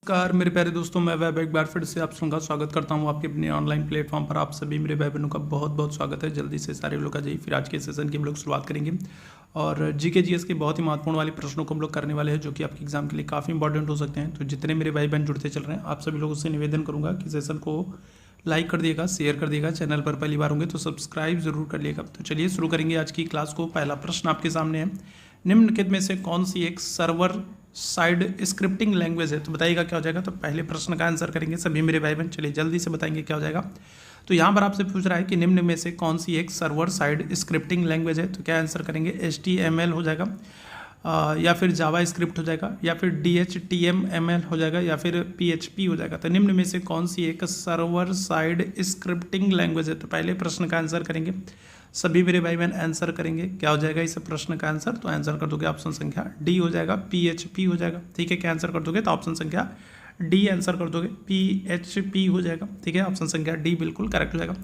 नमस्कार मेरे प्यारे दोस्तों, मैं वैभव एक बार फिर से आप सबका स्वागत करता हूं आपके अपने ऑनलाइन प्लेटफॉर्म पर। आप सभी मेरे भाई बहनों का बहुत बहुत स्वागत है। जल्दी से सारे लोग आ जाइए। फिर आज के सेशन की हम लोग शुरुआत करेंगे और जीके जीएस के बहुत ही महत्वपूर्ण वाले प्रश्नों को हम लोग करने वाले हैं, जो कि आपके एग्जाम के लिए काफ़ी इंपॉर्टेंट हो सकते हैं। तो जितने मेरे भाई बहन जुड़ते चल रहे हैं, आप सभी लोगों से निवेदन करूँगा कि सेशन को लाइक कर दिएगा, शेयर कर दिएगा। चैनल पर पहली बार होंगे तो सब्सक्राइब जरूर कर लिएगा। तो चलिए शुरू करेंगे आज की क्लास को। पहला प्रश्न आपके सामने है, निम्नलिखित में से कौन सी एक सर्वर साइड स्क्रिप्टिंग लैंग्वेज है? तो बताइएगा क्या हो जाएगा। तो पहले प्रश्न का आंसर करेंगे सभी मेरे भाई बहन। चलिए जल्दी से बताएंगे क्या हो जाएगा। तो यहाँ पर आपसे पूछ रहा है कि निम्न में से कौन सी एक सर्वर साइड स्क्रिप्टिंग लैंग्वेज है? तो क्या आंसर करेंगे? HTML हो जाएगा, या फिर जावा स्क्रिप्ट हो जाएगा, या फिर DHTML हो जाएगा, या फिर PHP हो जाएगा। तो निम्न में से कौन सी एक सर्वर साइड स्क्रिप्टिंग लैंग्वेज है? तो पहले प्रश्न का आंसर करेंगे सभी मेरे भाई बहन। आंसर करेंगे क्या हो जाएगा इस प्रश्न का आंसर? तो आंसर कर दोगे ऑप्शन संख्या डी हो जाएगा, PHP हो जाएगा। ठीक है, क्या आंसर कर दोगे? तो ऑप्शन संख्या डी आंसर कर दोगे, PHP हो जाएगा। ठीक है, ऑप्शन संख्या डी बिल्कुल करेक्ट हो जाएगा।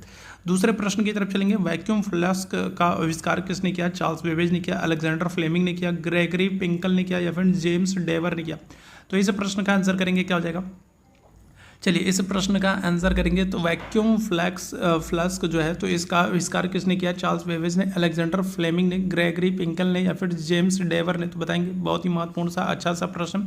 दूसरे प्रश्न की तरफ चलेंगे। वैक्यूम फ्लास्क का आविष्कार किसने किया? चार्ल्स बेबेज ने किया, अलेक्जेंडर फ्लेमिंग ने किया, ग्रेगरी पिंकल ने किया, या फिर जेम्स डेवर ने किया? तो इस प्रश्न का आंसर करेंगे क्या हो जाएगा? चलिए इस प्रश्न का आंसर करेंगे तो वैक्यूम फ्लास्क जो है, तो इसका आविष्कार किसने किया? चार्ल्स बेबेज ने, अलेक्जेंडर फ्लेमिंग ने, ग्रेगरी पिंकल ने, या फिर जेम्स डेवर ने? तो बताएंगे। बहुत ही महत्वपूर्ण सा अच्छा सा प्रश्न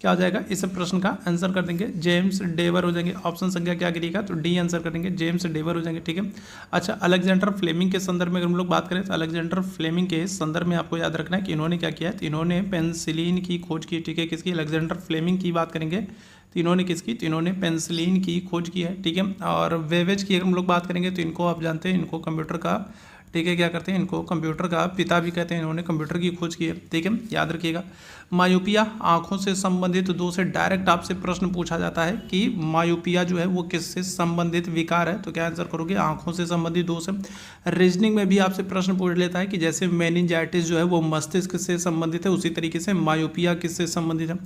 क्या हो जाएगा? इस प्रश्न का आंसर कर देंगे जेम्स डेवर हो जाएंगे। ऑप्शन संख्या क्या करिएगा? तो डी आंसर कर देंगे, जेम्स डेवर हो जाएंगे। ठीक है, अच्छा अलेक्जेंडर फ्लेमिंग के संदर्भ में अगर हम लोग बात करें तो अलेक्जेंडर फ्लेमिंग के संदर्भ में आपको याद रखना है कि इन्होंने क्या किया है? तो इन्होंने पेंसिलिन की खोज की। ठीक है, किसकी? अलेक्जेंडर फ्लेमिंग की बात करेंगे तो इन्होंने किसकी? तो इन्होंने पेंसिलिन की खोज की है। ठीक है, और बेबेज की अगर हम लोग बात करेंगे तो इनको आप जानते हैं, इनको कंप्यूटर का, ठीक है, क्या करते हैं? इनको कंप्यूटर का पिता भी कहते हैं। इन्होंने कंप्यूटर की खोज की है। ठीक है, याद रखिएगा। मायोपिया आंखों से संबंधित दो से डायरेक्ट आपसे प्रश्न पूछा जाता है कि मायोपिया जो है वो किससे संबंधित विकार है? तो क्या आंसर करोगे? आंखों से संबंधित दो से। रीजनिंग में भी आपसे प्रश्न पूछ लेता है कि जैसे मेनिंजाइटिस जो है वो मस्तिष्क से संबंधित है, उसी तरीके से मायोपिया किससे संबंधित है?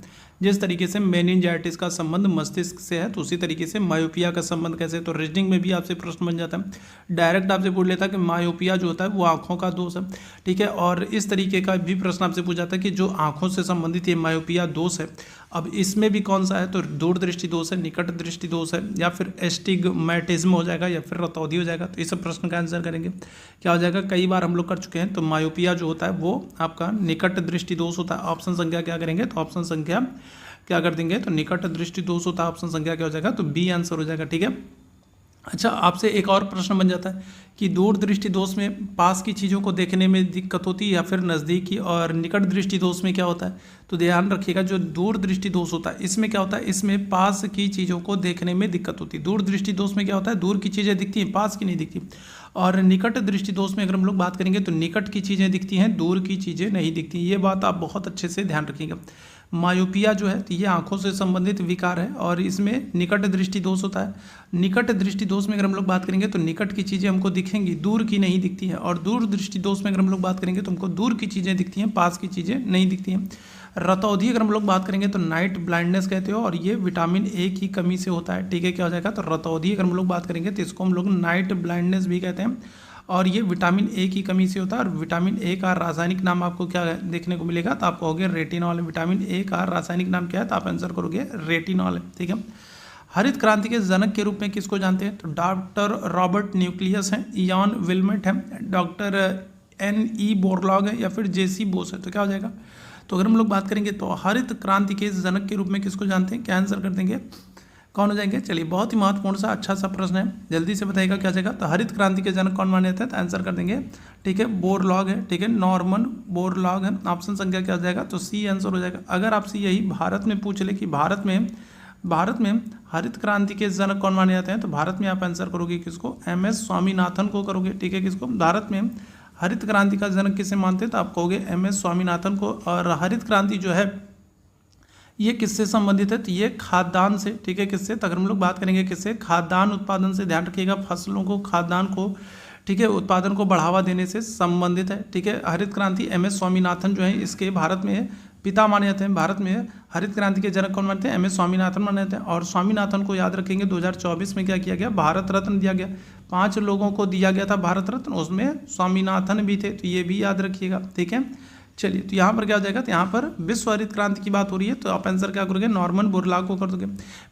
जिस तरीके से मेनिंजाइटिस का संबंध मस्तिष्क से है, तो उसी तरीके से मायोपिया का संबंध कैसे? तो रीजनिंग में भी आपसे प्रश्न बन जाता है। डायरेक्ट आपसे पूछ लेता है कि मायोपिया जो होता है वो आंखों का दोष है। ठीक है, और इस तरीके का भी प्रश्न आपसे पूछा जाता है कि जो आंखों से संबंधित ये मायोपिया दोष है, अब इसमें भी कौन सा है? तो दूरदृष्टि दोष है, निकट दृष्टि दोष है, या फिर एस्टिग्मेटिज्म हो जाएगा, या फिर रतौंधी हो जाएगा? तो इस प्रश्न का आंसर करेंगे क्या हो जाएगा? कई बार हम लोग कर चुके हैं। तो मायोपिया जो होता है वो आपका निकट दृष्टि दोष होता है। ऑप्शन संख्या क्या करेंगे? तो ऑप्शन संख्या क्या कर देंगे? तो निकट दृष्टि दोष होता है। ऑप्शन संख्या क्या हो जाएगा? तो बी आंसर हो जाएगा। ठीक है, अच्छा आपसे एक और प्रश्न बन जाता है कि दूर दृष्टि दोष में पास की चीज़ों को देखने में दिक्कत होती है या फिर नज़दीकी, और निकट दृष्टि दोष में क्या होता है? तो ध्यान रखिएगा, जो दूर दृष्टि दोष होता है इसमें क्या होता है? इसमें पास की चीज़ों को देखने में दिक्कत होती है। दूर दृष्टि दोष में क्या होता है? दूर की चीज़ें दिखती हैं, पास की नहीं दिखती। और निकट दृष्टि दोष में अगर हम लोग बात करेंगे तो निकट की चीज़ें दिखती हैं, दूर की चीज़ें नहीं दिखती। ये बात आप बहुत अच्छे से ध्यान रखिएगा। मायोपिया जो है तो ये आंखों से संबंधित विकार है, और इसमें निकट दृष्टि दोष होता है। निकट दृष्टि दोष में अगर हम लोग बात करेंगे तो निकट की चीज़ें हमको दिखेंगी, दूर की नहीं दिखती है। और दूर दृष्टि दोष में अगर हम लोग बात करेंगे तो हमको दूर की चीज़ें दिखती हैं, पास की चीज़ें नहीं दिखती हैं। रतौंधी अगर हम लोग बात करेंगे तो नाइट ब्लाइंडनेस कहते हो, और ये विटामिन ए की कमी से होता है। ठीक है, क्या हो जाएगा? तो रतौंधी अगर हम लोग बात करेंगे तो इसको हम लोग नाइट ब्लाइंडनेस भी कहते हैं, और ये विटामिन ए की कमी से होता है। और विटामिन ए का रासायनिक नाम आपको क्या देखने को मिलेगा? तो आप कहोगे रेटिनॉल। विटामिन ए का रासायनिक नाम क्या है? तो आप आंसर करोगे रेटिनॉल है। ठीक है, हरित क्रांति के जनक के रूप में किसको जानते हैं? तो डॉक्टर रॉबर्ट न्यूक्लियस हैं, इयान विल्मट है, डॉक्टर NE बोरलॉग है, या फिर JC बोस है? तो क्या हो जाएगा? तो अगर हम लोग बात करेंगे तो हरित क्रांति के जनक के रूप में किसको जानते हैं? क्या आंसर कर देंगे? कौन हो जाएंगे? चलिए बहुत ही महत्वपूर्ण सा अच्छा सा प्रश्न है, जल्दी से बताइएगा क्या जाएगा। तो हरित क्रांति के जनक कौन माने जाते हैं? तो आंसर कर देंगे, ठीक है, बोरलॉग है। ठीक है, नॉर्मन बोरलॉग है। ऑप्शन संख्या क्या हो जाएगा? तो सी आंसर हो जाएगा। अगर आपसे यही भारत में पूछ ले कि भारत में हरित क्रांति के जनक कौन माने जाते हैं, तो भारत में आप आंसर करोगे किसको? MS स्वामीनाथन को करोगे। ठीक है, किसको? भारत में हरित क्रांति का जनक किसे मानते हैं? तो आप कहोगे MS स्वामीनाथन को। और हरित क्रांति जो है ये किससे संबंधित है? तो ये खाद्यान्न से। ठीक है, किससे? तो अगर हम लोग बात करेंगे किससे? खाद्यान्न उत्पादन से। ध्यान रखिएगा, फसलों को, खाद्यान्न को, ठीक है, उत्पादन को बढ़ावा देने से संबंधित है। ठीक है, हरित क्रांति MS स्वामीनाथन जो है इसके भारत में पिता माने जाते हैं। भारत में हरित क्रांति के जनक कौन मानते हैं? MS स्वामीनाथन माने जाते हैं। और स्वामीनाथन को याद रखेंगे 2024 में क्या किया गया? भारत रत्न दिया गया। 5 लोगों को दिया गया था भारत रत्न, उसमें स्वामीनाथन भी थे, तो ये भी याद रखिएगा। ठीक है, चलिए, तो यहाँ पर क्या हो जाएगा, तो यहाँ पर विश्व हरित क्रांति की बात हो रही है, तो आप आंसर क्या करोगे, नॉर्मन बोरलॉग को कर दोगे।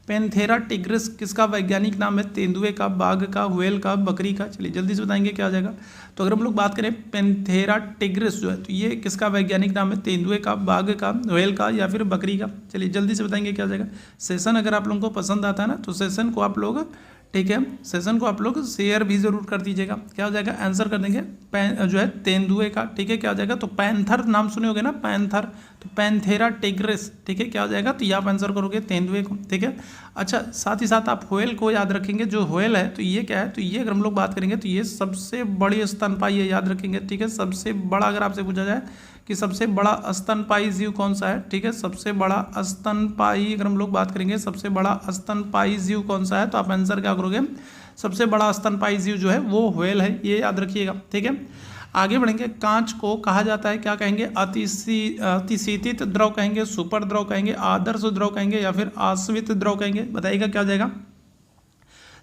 पैंथेरा टिग्रिस किसका वैज्ञानिक नाम है, तेंदुए का, बाघ का, व्हेल का, बकरी का। चलिए जल्दी से बताएंगे क्या हो जाएगा। तो अगर हम लोग बात करें पैंथेरा टिग्रिस जो है, तो ये किसका वैज्ञानिक नाम है, तेंदुए का, बाघ का, व्हेल का या फिर बकरी का। चलिए जल्दी से बताएंगे क्या हो जाएगा। सेशन अगर आप लोगों को पसंद आता है ना, तो सेशन को आप लोग, ठीक है, सेशन को आप लोग शेयर भी जरूर कर दीजिएगा। क्या हो जाएगा, आंसर कर देंगे जो है तेंदुए का, ठीक है। क्या हो जाएगा, तो पैंथर नाम सुने होगे ना, पैंथर, तो पैंथेरा टिग्रिस, ठीक है। क्या हो जाएगा, तो ये आप आंसर करोगे तेंदुए को, ठीक है। अच्छा, साथ ही साथ आप व्हेल को याद रखेंगे। जो व्हेल है तो ये क्या है, तो ये अगर हम लोग बात करेंगे तो ये सबसे बड़ी स्तनपायी है, याद रखेंगे, ठीक है। सबसे बड़ा अगर आपसे पूछा जाए कि सबसे बड़ा स्तनपायी जीव कौन सा है, ठीक है, सबसे बड़ा स्तनपायी अगर हम लोग बात करेंगे, सबसे बड़ा स्तनपायी जीव कौन सा है, तो आप आंसर क्या करोगे, सबसे बड़ा स्तनपायी जीव जो है वो व्हेल है, ये याद रखिएगा, ठीक है। आगे बढ़ेंगे। कांच को कहा जाता है, क्या कहेंगे, अतिशीतित द्रव कहेंगे, सुपर द्रव कहेंगे, आदर्श द्रव कहेंगे या फिर आश्वित द्रव कहेंगे। बताइएगा क्या हो जाएगा।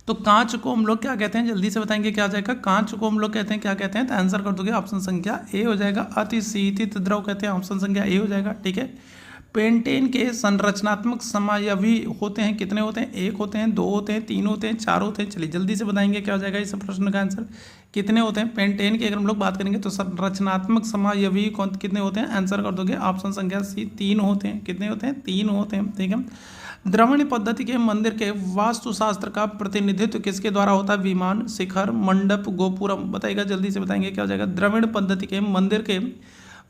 तो कांच को हम लोग क्या कहते हैं, जल्दी से बताएंगे क्या हो जाएगा। कांच को हम लोग कहते हैं, क्या कहते हैं, तो आंसर कर दोगे ऑप्शन संख्या ए हो जाएगा, अतिशीतित द्रव कहते हैं, ऑप्शन संख्या ए हो जाएगा, ठीक है। पेंटेन के संरचनात्मक समायवी होते हैं, कितने होते हैं, एक होते हैं, दो होते हैं, तीन होते हैं, चार होते हैं। चलिए जल्दी से बताएंगे क्या हो जाएगा इस प्रश्न का आंसर, कितने होते हैं। पेंटेन के अगर हम लोग बात करेंगे तो संरचनात्मक समायवी कितने होते हैं, आंसर कर दोगे ऑप्शन संख्या सी, तीन होते हैं। कितने होते हैं, तीन होते हैं, ठीक है। द्रविड़ पद्धति के मंदिर के वास्तुशास्त्र का प्रतिनिधित्व किसके द्वारा होता है, विमान, शिखर, मंडप, गोपुरम। बताइएगा जल्दी से बताएंगे क्या हो जाएगा। द्रविड़ पद्धति के मंदिर के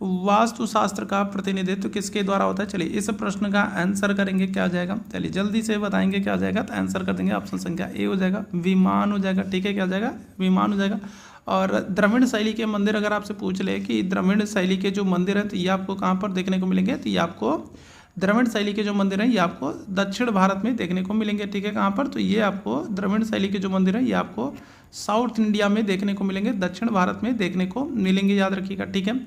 वास्तुशास्त्र का प्रतिनिधित्व किसके द्वारा होता है। चलिए इस प्रश्न का आंसर करेंगे क्या हो जाएगा, चलिए जल्दी से बताएंगे क्या हो जाएगा। तो आंसर कर देंगे ऑप्शन संख्या ए हो जाएगा, विमान हो जाएगा, ठीक है। क्या हो जाएगा, विमान हो जाएगा। और द्रविड़ शैली के मंदिर अगर आपसे पूछ ले कि द्रविड़ शैली के जो मंदिर है तो ये आपको कहाँ पर देखने को मिलेंगे, तो ये आपको द्रविड़ शैली के जो मंदिर हैं ये आपको दक्षिण भारत में देखने को मिलेंगे, ठीक है। कहाँ पर, तो ये आपको द्रविड़ शैली के जो मंदिर हैं ये आपको साउथ इंडिया में देखने को मिलेंगे, दक्षिण भारत में देखने को मिलेंगे, याद रखिएगा, ठीक है।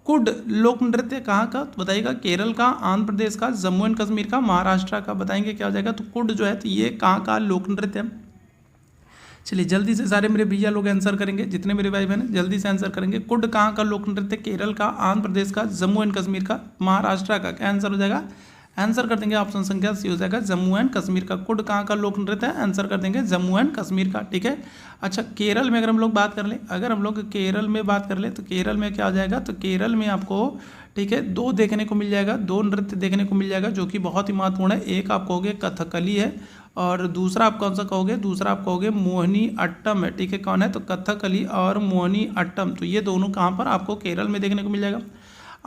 कुड लोक नृत्य कहाँ का, तो बताइएगा केरल का, आंध्र प्रदेश का, जम्मू एंड कश्मीर का, महाराष्ट्र का। बताएंगे क्या हो जाएगा। तो कुड जो है तो ये कहाँ का लोक नृत्य है। चलिए जल्दी से सारे मेरे भैया लोग आंसर करेंगे, जितने मेरे भाई बहन जल्दी से आंसर करेंगे। कुड कहाँ का लोक नृत्य, केरल का, आंध्र प्रदेश का, जम्मू एंड कश्मीर का, महाराष्ट्र का। क्या आंसर हो जाएगा, आंसर कर देंगे ऑप्शन संख्या सी हो जाएगा, जम्मू एंड कश्मीर का। कुड कहाँ का लोक नृत्य है, आंसर कर देंगे जम्मू एंड कश्मीर का, ठीक है। अच्छा, केरल में अगर हम लोग बात कर लें, अगर हम लोग केरल में बात कर लें तो केरल में क्या हो जाएगा, तो केरल में आपको, ठीक है, दो देखने को मिल जाएगा, दो नृत्य देखने को मिल जाएगा जो कि बहुत ही महत्वपूर्ण है। एक आप कहोगे कथकली है और दूसरा आप कौन सा कहोगे, दूसरा आप कहोगे मोहिनी अट्टम है, ठीक है। कौन है, तो कथकली और मोहिनी अट्टम, तो ये दोनों कहाँ पर आपको केरल में देखने को मिल जाएगा।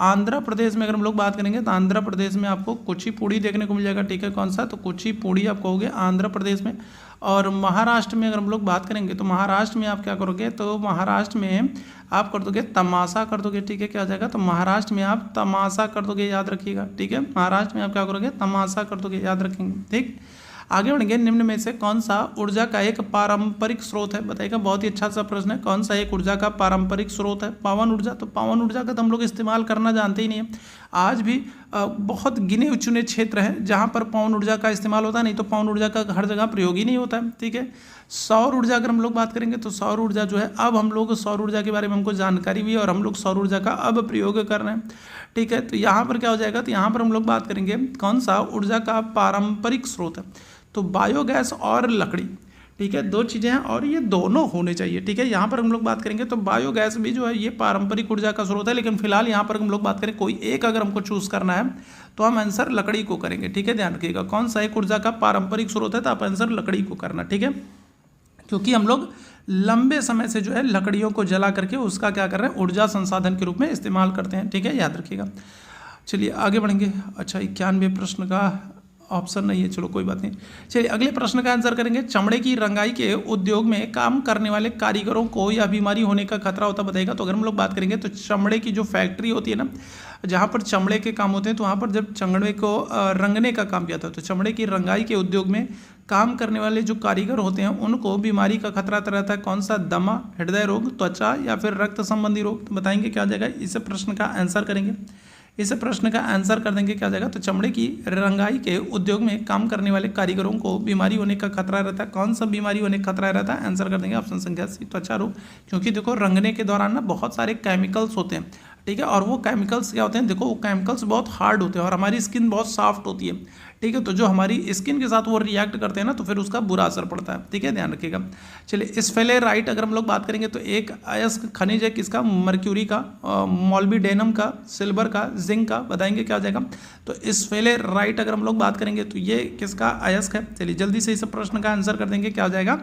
आंध्र प्रदेश में अगर हम लोग बात करेंगे तो आंध्र प्रदेश में आपको कुचिपुड़ी देखने को मिल जाएगा, ठीक है। कौन सा, तो कुचिपुड़ी आप कहोगे आंध्र प्रदेश में। और महाराष्ट्र में अगर हम लोग बात करेंगे तो महाराष्ट्र में आप क्या करोगे, तो महाराष्ट्र में आप कर दोगे तमाशा कर दोगे, ठीक है। क्या हो जाएगा, तो महाराष्ट्र में आप तमाशा कर दोगे, याद रखिएगा, ठीक है। महाराष्ट्र में आप क्या करोगे, तमाशा कर दोगे, याद रखेंगे, ठीक। आगे बढ़ेंगे। निम्न में से कौन सा ऊर्जा का एक पारंपरिक स्रोत है। बताइएगा, बहुत ही अच्छा सा प्रश्न है। कौन सा एक ऊर्जा का पारंपरिक स्रोत है, पवन ऊर्जा। तो पवन ऊर्जा का तो हम लोग इस्तेमाल करना जानते ही नहीं है। आज भी बहुत गिने चुने क्षेत्र हैं जहाँ पर पवन ऊर्जा का इस्तेमाल होता है, नहीं तो पवन ऊर्जा का हर जगह प्रयोग ही नहीं होता है, ठीक है। सौर ऊर्जा अगर हम लोग बात करेंगे तो सौर ऊर्जा जो है, अब हम लोग सौर ऊर्जा के बारे में हमको जानकारी भी है और हम लोग सौर ऊर्जा का अब प्रयोग कर रहे हैं, ठीक है। तो यहाँ पर क्या हो जाएगा, तो यहाँ पर हम लोग बात करेंगे कौन सा ऊर्जा का पारंपरिक स्रोत है, तो बायोगैस और लकड़ी, ठीक है। दो चीज़ें हैं और ये दोनों होने चाहिए, ठीक है। यहाँ पर हम लोग बात करेंगे तो बायोगैस भी जो है ये पारंपरिक ऊर्जा का स्रोत है, लेकिन फिलहाल यहाँ पर हम लोग बात करें कोई एक अगर हमको चूज़ करना है तो हम आंसर लकड़ी को करेंगे, ठीक है। ध्यान रखिएगा, कौन सा एक ऊर्जा का पारंपरिक स्रोत है तो आप आंसर लकड़ी को करना, ठीक है। क्योंकि हम लोग लंबे समय से जो है लकड़ियों को जला करके उसका क्या कर रहे हैं, ऊर्जा संसाधन के रूप में इस्तेमाल करते हैं, ठीक है, याद रखिएगा। चलिए आगे बढ़ेंगे। अच्छा, 91 प्रश्न का ऑप्शन नहीं है, चलो कोई बात नहीं। चलिए अगले प्रश्न का आंसर करेंगे। चमड़े की रंगाई के उद्योग में काम करने वाले कारीगरों को यह बीमारी होने का खतरा होता बताएगा। तो अगर हम लोग बात करेंगे तो चमड़े की जो फैक्ट्री होती है ना, जहाँ पर चमड़े के काम होते हैं, तो वहाँ पर जब चमड़े को रंगने का काम किया था, तो चमड़े की रंगाई के उद्योग में काम करने वाले जो कारीगर होते हैं उनको बीमारी का खतरा रहता है। कौन सा, दमा, हृदय रोग, त्वचा या फिर रक्त संबंधी रोग। तो बताएंगे क्या हो जाएगा, इस प्रश्न का आंसर करेंगे। इस प्रश्न का आंसर कर देंगे क्या हो जाएगा, तो चमड़े की रंगाई के उद्योग में काम करने वाले कारीगरों को बीमारी होने का खतरा रहता है। कौन सा बीमारी होने का खतरा रहता है, आंसर कर देंगे ऑप्शन संख्या सी, त्वचा रोग। क्योंकि देखो रंगने के दौरान ना बहुत सारे केमिकल्स होते हैं, ठीक है। और वो केमिकल्स क्या होते हैं, देखो वो केमिकल्स बहुत हार्ड होते हैं और हमारी स्किन बहुत सॉफ्ट होती है, ठीक है। तो जो हमारी स्किन के साथ वो रिएक्ट करते हैं ना, तो फिर उसका बुरा असर पड़ता है, ठीक है, ध्यान रखिएगा। चलिए स्फेलेराइट अगर हम लोग बात करेंगे तो एक अयस्क खनिज है किसका, मर्क्यूरी का, मॉल्बिडेनम का, सिल्वर का, जिंक का, बताएंगे क्या हो जाएगा। तो स्फेलेराइट अगर हम लोग बात करेंगे तो ये किसका अयस्क है। चलिए जल्दी से इस प्रश्न का आंसर कर देंगे, क्या हो जाएगा,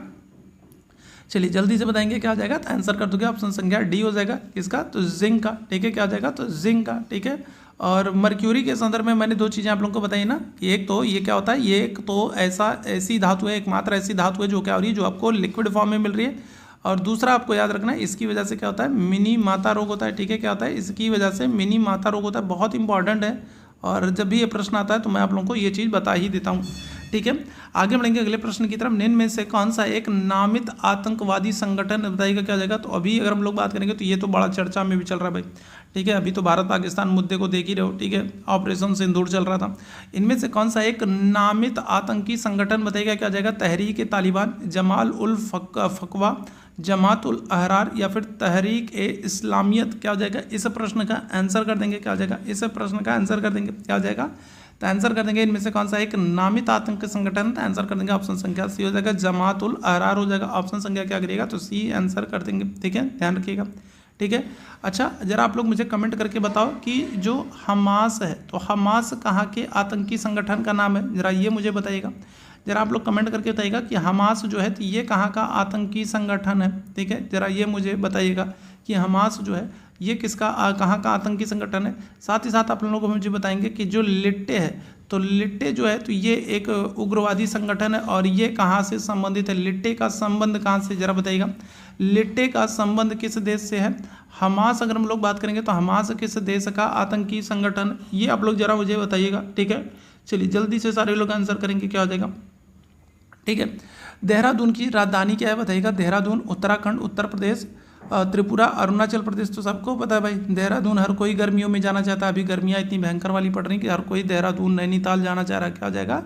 चलिए जल्दी से बताएंगे क्या हो जाएगा। तो आंसर कर दोगे, ऑप्शन संख्या डी हो जाएगा किसका, तो जिंक का, ठीक है, क्या हो जाएगा, तो जिंक का, ठीक है। और मर्क्यूरी के संदर्भ में मैंने दो चीज़ें आप लोगों को बताई ना, कि एक तो ये क्या होता है, ये एक तो ऐसी धातु है, एकमात्र ऐसी धातु है जो क्या हो रही है, जो आपको लिक्विड फॉर्म में मिल रही है। और दूसरा आपको याद रखना है, इसकी वजह से क्या होता है, मिनी माता रोग होता है, ठीक है, क्या होता है, इसकी वजह से मिनी माता रोग होता है, बहुत इंपॉर्टेंट है। और जब भी ये प्रश्न आता है तो मैं आप लोगों को ये चीज़ बता ही देता हूँ, ठीक है। आगे बढ़ेंगे अगले प्रश्न की तरफ। निम्न में से कौन सा एक नामित आतंकवादी संगठन, बताइएगा क्या हो जाएगा। तो अभी अगर हम लोग बात करेंगे तो ये तो बड़ा चर्चा में भी चल रहा है भाई, ठीक है। अभी तो भारत पाकिस्तान मुद्दे को देख ही रहे हो, ठीक है, ऑपरेशन सिंदूर चल रहा था। इनमें से कौन सा एक नामित आतंकी संगठन, बताइएगा क्या हो जाएगा। तहरीक ए तालिबान, जमाल उल फकवा, जमात उल अहरार या फिर तहरीक ए इस्लामियत, क्या हो जाएगा। इस प्रश्न का आंसर कर देंगे, क्या हो जाएगा, इस प्रश्न का आंसर कर देंगे, क्या हो जाएगा। तो आंसर कर देंगे इनमें से कौन सा एक नामित आतंकी संगठन, तो आंसर कर देंगे ऑप्शन संख्या सी हो जाएगा, जमात उल अहरार हो जाएगा। ऑप्शन संख्या क्या करिएगा, तो सी आंसर कर देंगे, ठीक है, ध्यान रखिएगा, ठीक है। अच्छा जरा आप लोग मुझे कमेंट करके बताओ कि जो हमास है, तो हमास कहाँ के आतंकी संगठन का नाम है, जरा ये मुझे बताइएगा। जरा आप लोग कमेंट करके बताइएगा कि हमास जो है तो ये कहाँ का आतंकी संगठन है, ठीक है। जरा ये मुझे बताइएगा कि हमास जो है ये किसका कहाँ का आतंकी संगठन है। साथ ही साथ आप लोगों को मुझे बताएंगे कि जो लिट्टे है, तो लिट्टे जो है तो ये एक उग्रवादी संगठन है और ये कहाँ से संबंधित है, लिट्टे का संबंध कहाँ से, जरा बताइएगा। लिट्टे का संबंध किस देश से है। हमास अगर हम लोग बात करेंगे तो हमास किस देश का आतंकी संगठन, ये आप लोग जरा मुझे बताइएगा, ठीक है। चलिए जल्दी से सारे लोग आंसर करेंगे, क्या हो जाएगा, ठीक है। देहरादून की राजधानी क्या है, बताइएगा। देहरादून उत्तराखंड, उत्तर प्रदेश, त्रिपुरा, अरुणाचल प्रदेश, तो सबको पता है भाई देहरादून। हर कोई गर्मियों में जाना चाहता है, अभी गर्मियाँ इतनी भयंकर वाली पड़ रही कि हर कोई देहरादून नैनीताल जाना चाह रहा है, क्या हो जाएगा,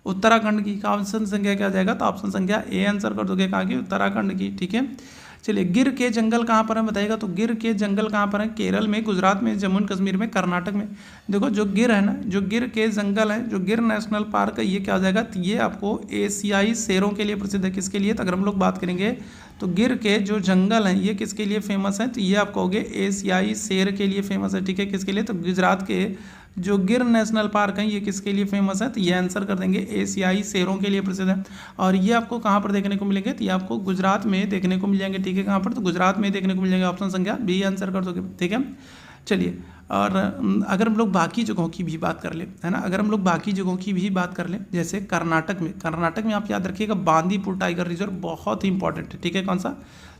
उत्तराखंड की। ऑप्शन संख्या क्या हो जाएगा, तो ऑप्शन संख्या ए आंसर कर दोगे, कहाँ की, उत्तराखंड की, ठीक है। चलिए गिर के जंगल कहाँ पर है, बताइएगा। तो गिर के जंगल कहाँ पर है, केरल में, गुजरात में, जम्मू एंड कश्मीर में, कर्नाटक में। देखो जो गिर है ना, जो गिर के जंगल है, जो गिर नेशनल पार्क है, ये क्या हो जाएगा, तो ये आपको एशियाई शेरों के लिए प्रसिद्ध है। किसके लिए, तो अगर हम लोग बात करेंगे तो गिर के जो जंगल हैं ये किसके लिए फेमस है, तो ये आप कहोगे एशियाई शेर के लिए फेमस है, ठीक है। किसके लिए, तो गुजरात के जो गिर नेशनल पार्क है ये किसके लिए फेमस है, तो ये आंसर कर देंगे एशियाई शेरों के लिए प्रसिद्ध है। और ये आपको कहाँ पर देखने को मिलेंगे, तो ये आपको गुजरात में देखने को मिल जाएंगे, ठीक है। कहाँ पर, तो गुजरात में देखने को मिल जाएंगे। ऑप्शन संख्या बी आंसर कर दोगे, ठीक है। चलिए और अगर हम लोग बाकी जगहों की भी बात कर ले, है ना, अगर हम लोग बाकी जगहों की भी बात कर ले, जैसे कर्नाटक में आप याद रखिएगा बांदीपुर टाइगर रिजर्व बहुत ही इंपॉर्टेंट है, ठीक है। कौन सा,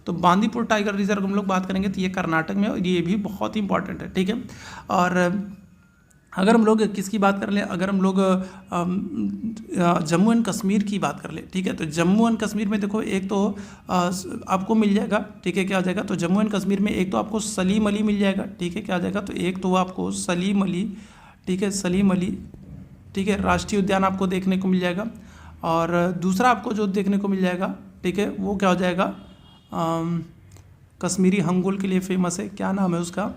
तो बांदीपुर टाइगर रिजर्व हम लोग बात करेंगे तो ये कर्नाटक में, और ये भी बहुत ही इंपॉर्टेंट है, ठीक है। और अगर हम लोग किसकी बात कर लें, अगर हम लोग जम्मू एंड कश्मीर की बात कर लें, ठीक है। तो जम्मू एंड कश्मीर में देखो एक तो आपको मिल जाएगा, ठीक है, क्या हो जाएगा, तो जम्मू एंड कश्मीर में एक तो आपको सलीम अली मिल जाएगा, ठीक है, क्या हो जाएगा, तो एक तो आपको सलीम अली, ठीक है, सलीम अली, ठीक है, राष्ट्रीय उद्यान आपको देखने को मिल जाएगा। और दूसरा आपको जो देखने को मिल जाएगा, ठीक है, वो क्या हो जाएगा, कश्मीरी हंगुल के लिए फेमस है, क्या नाम है उसका,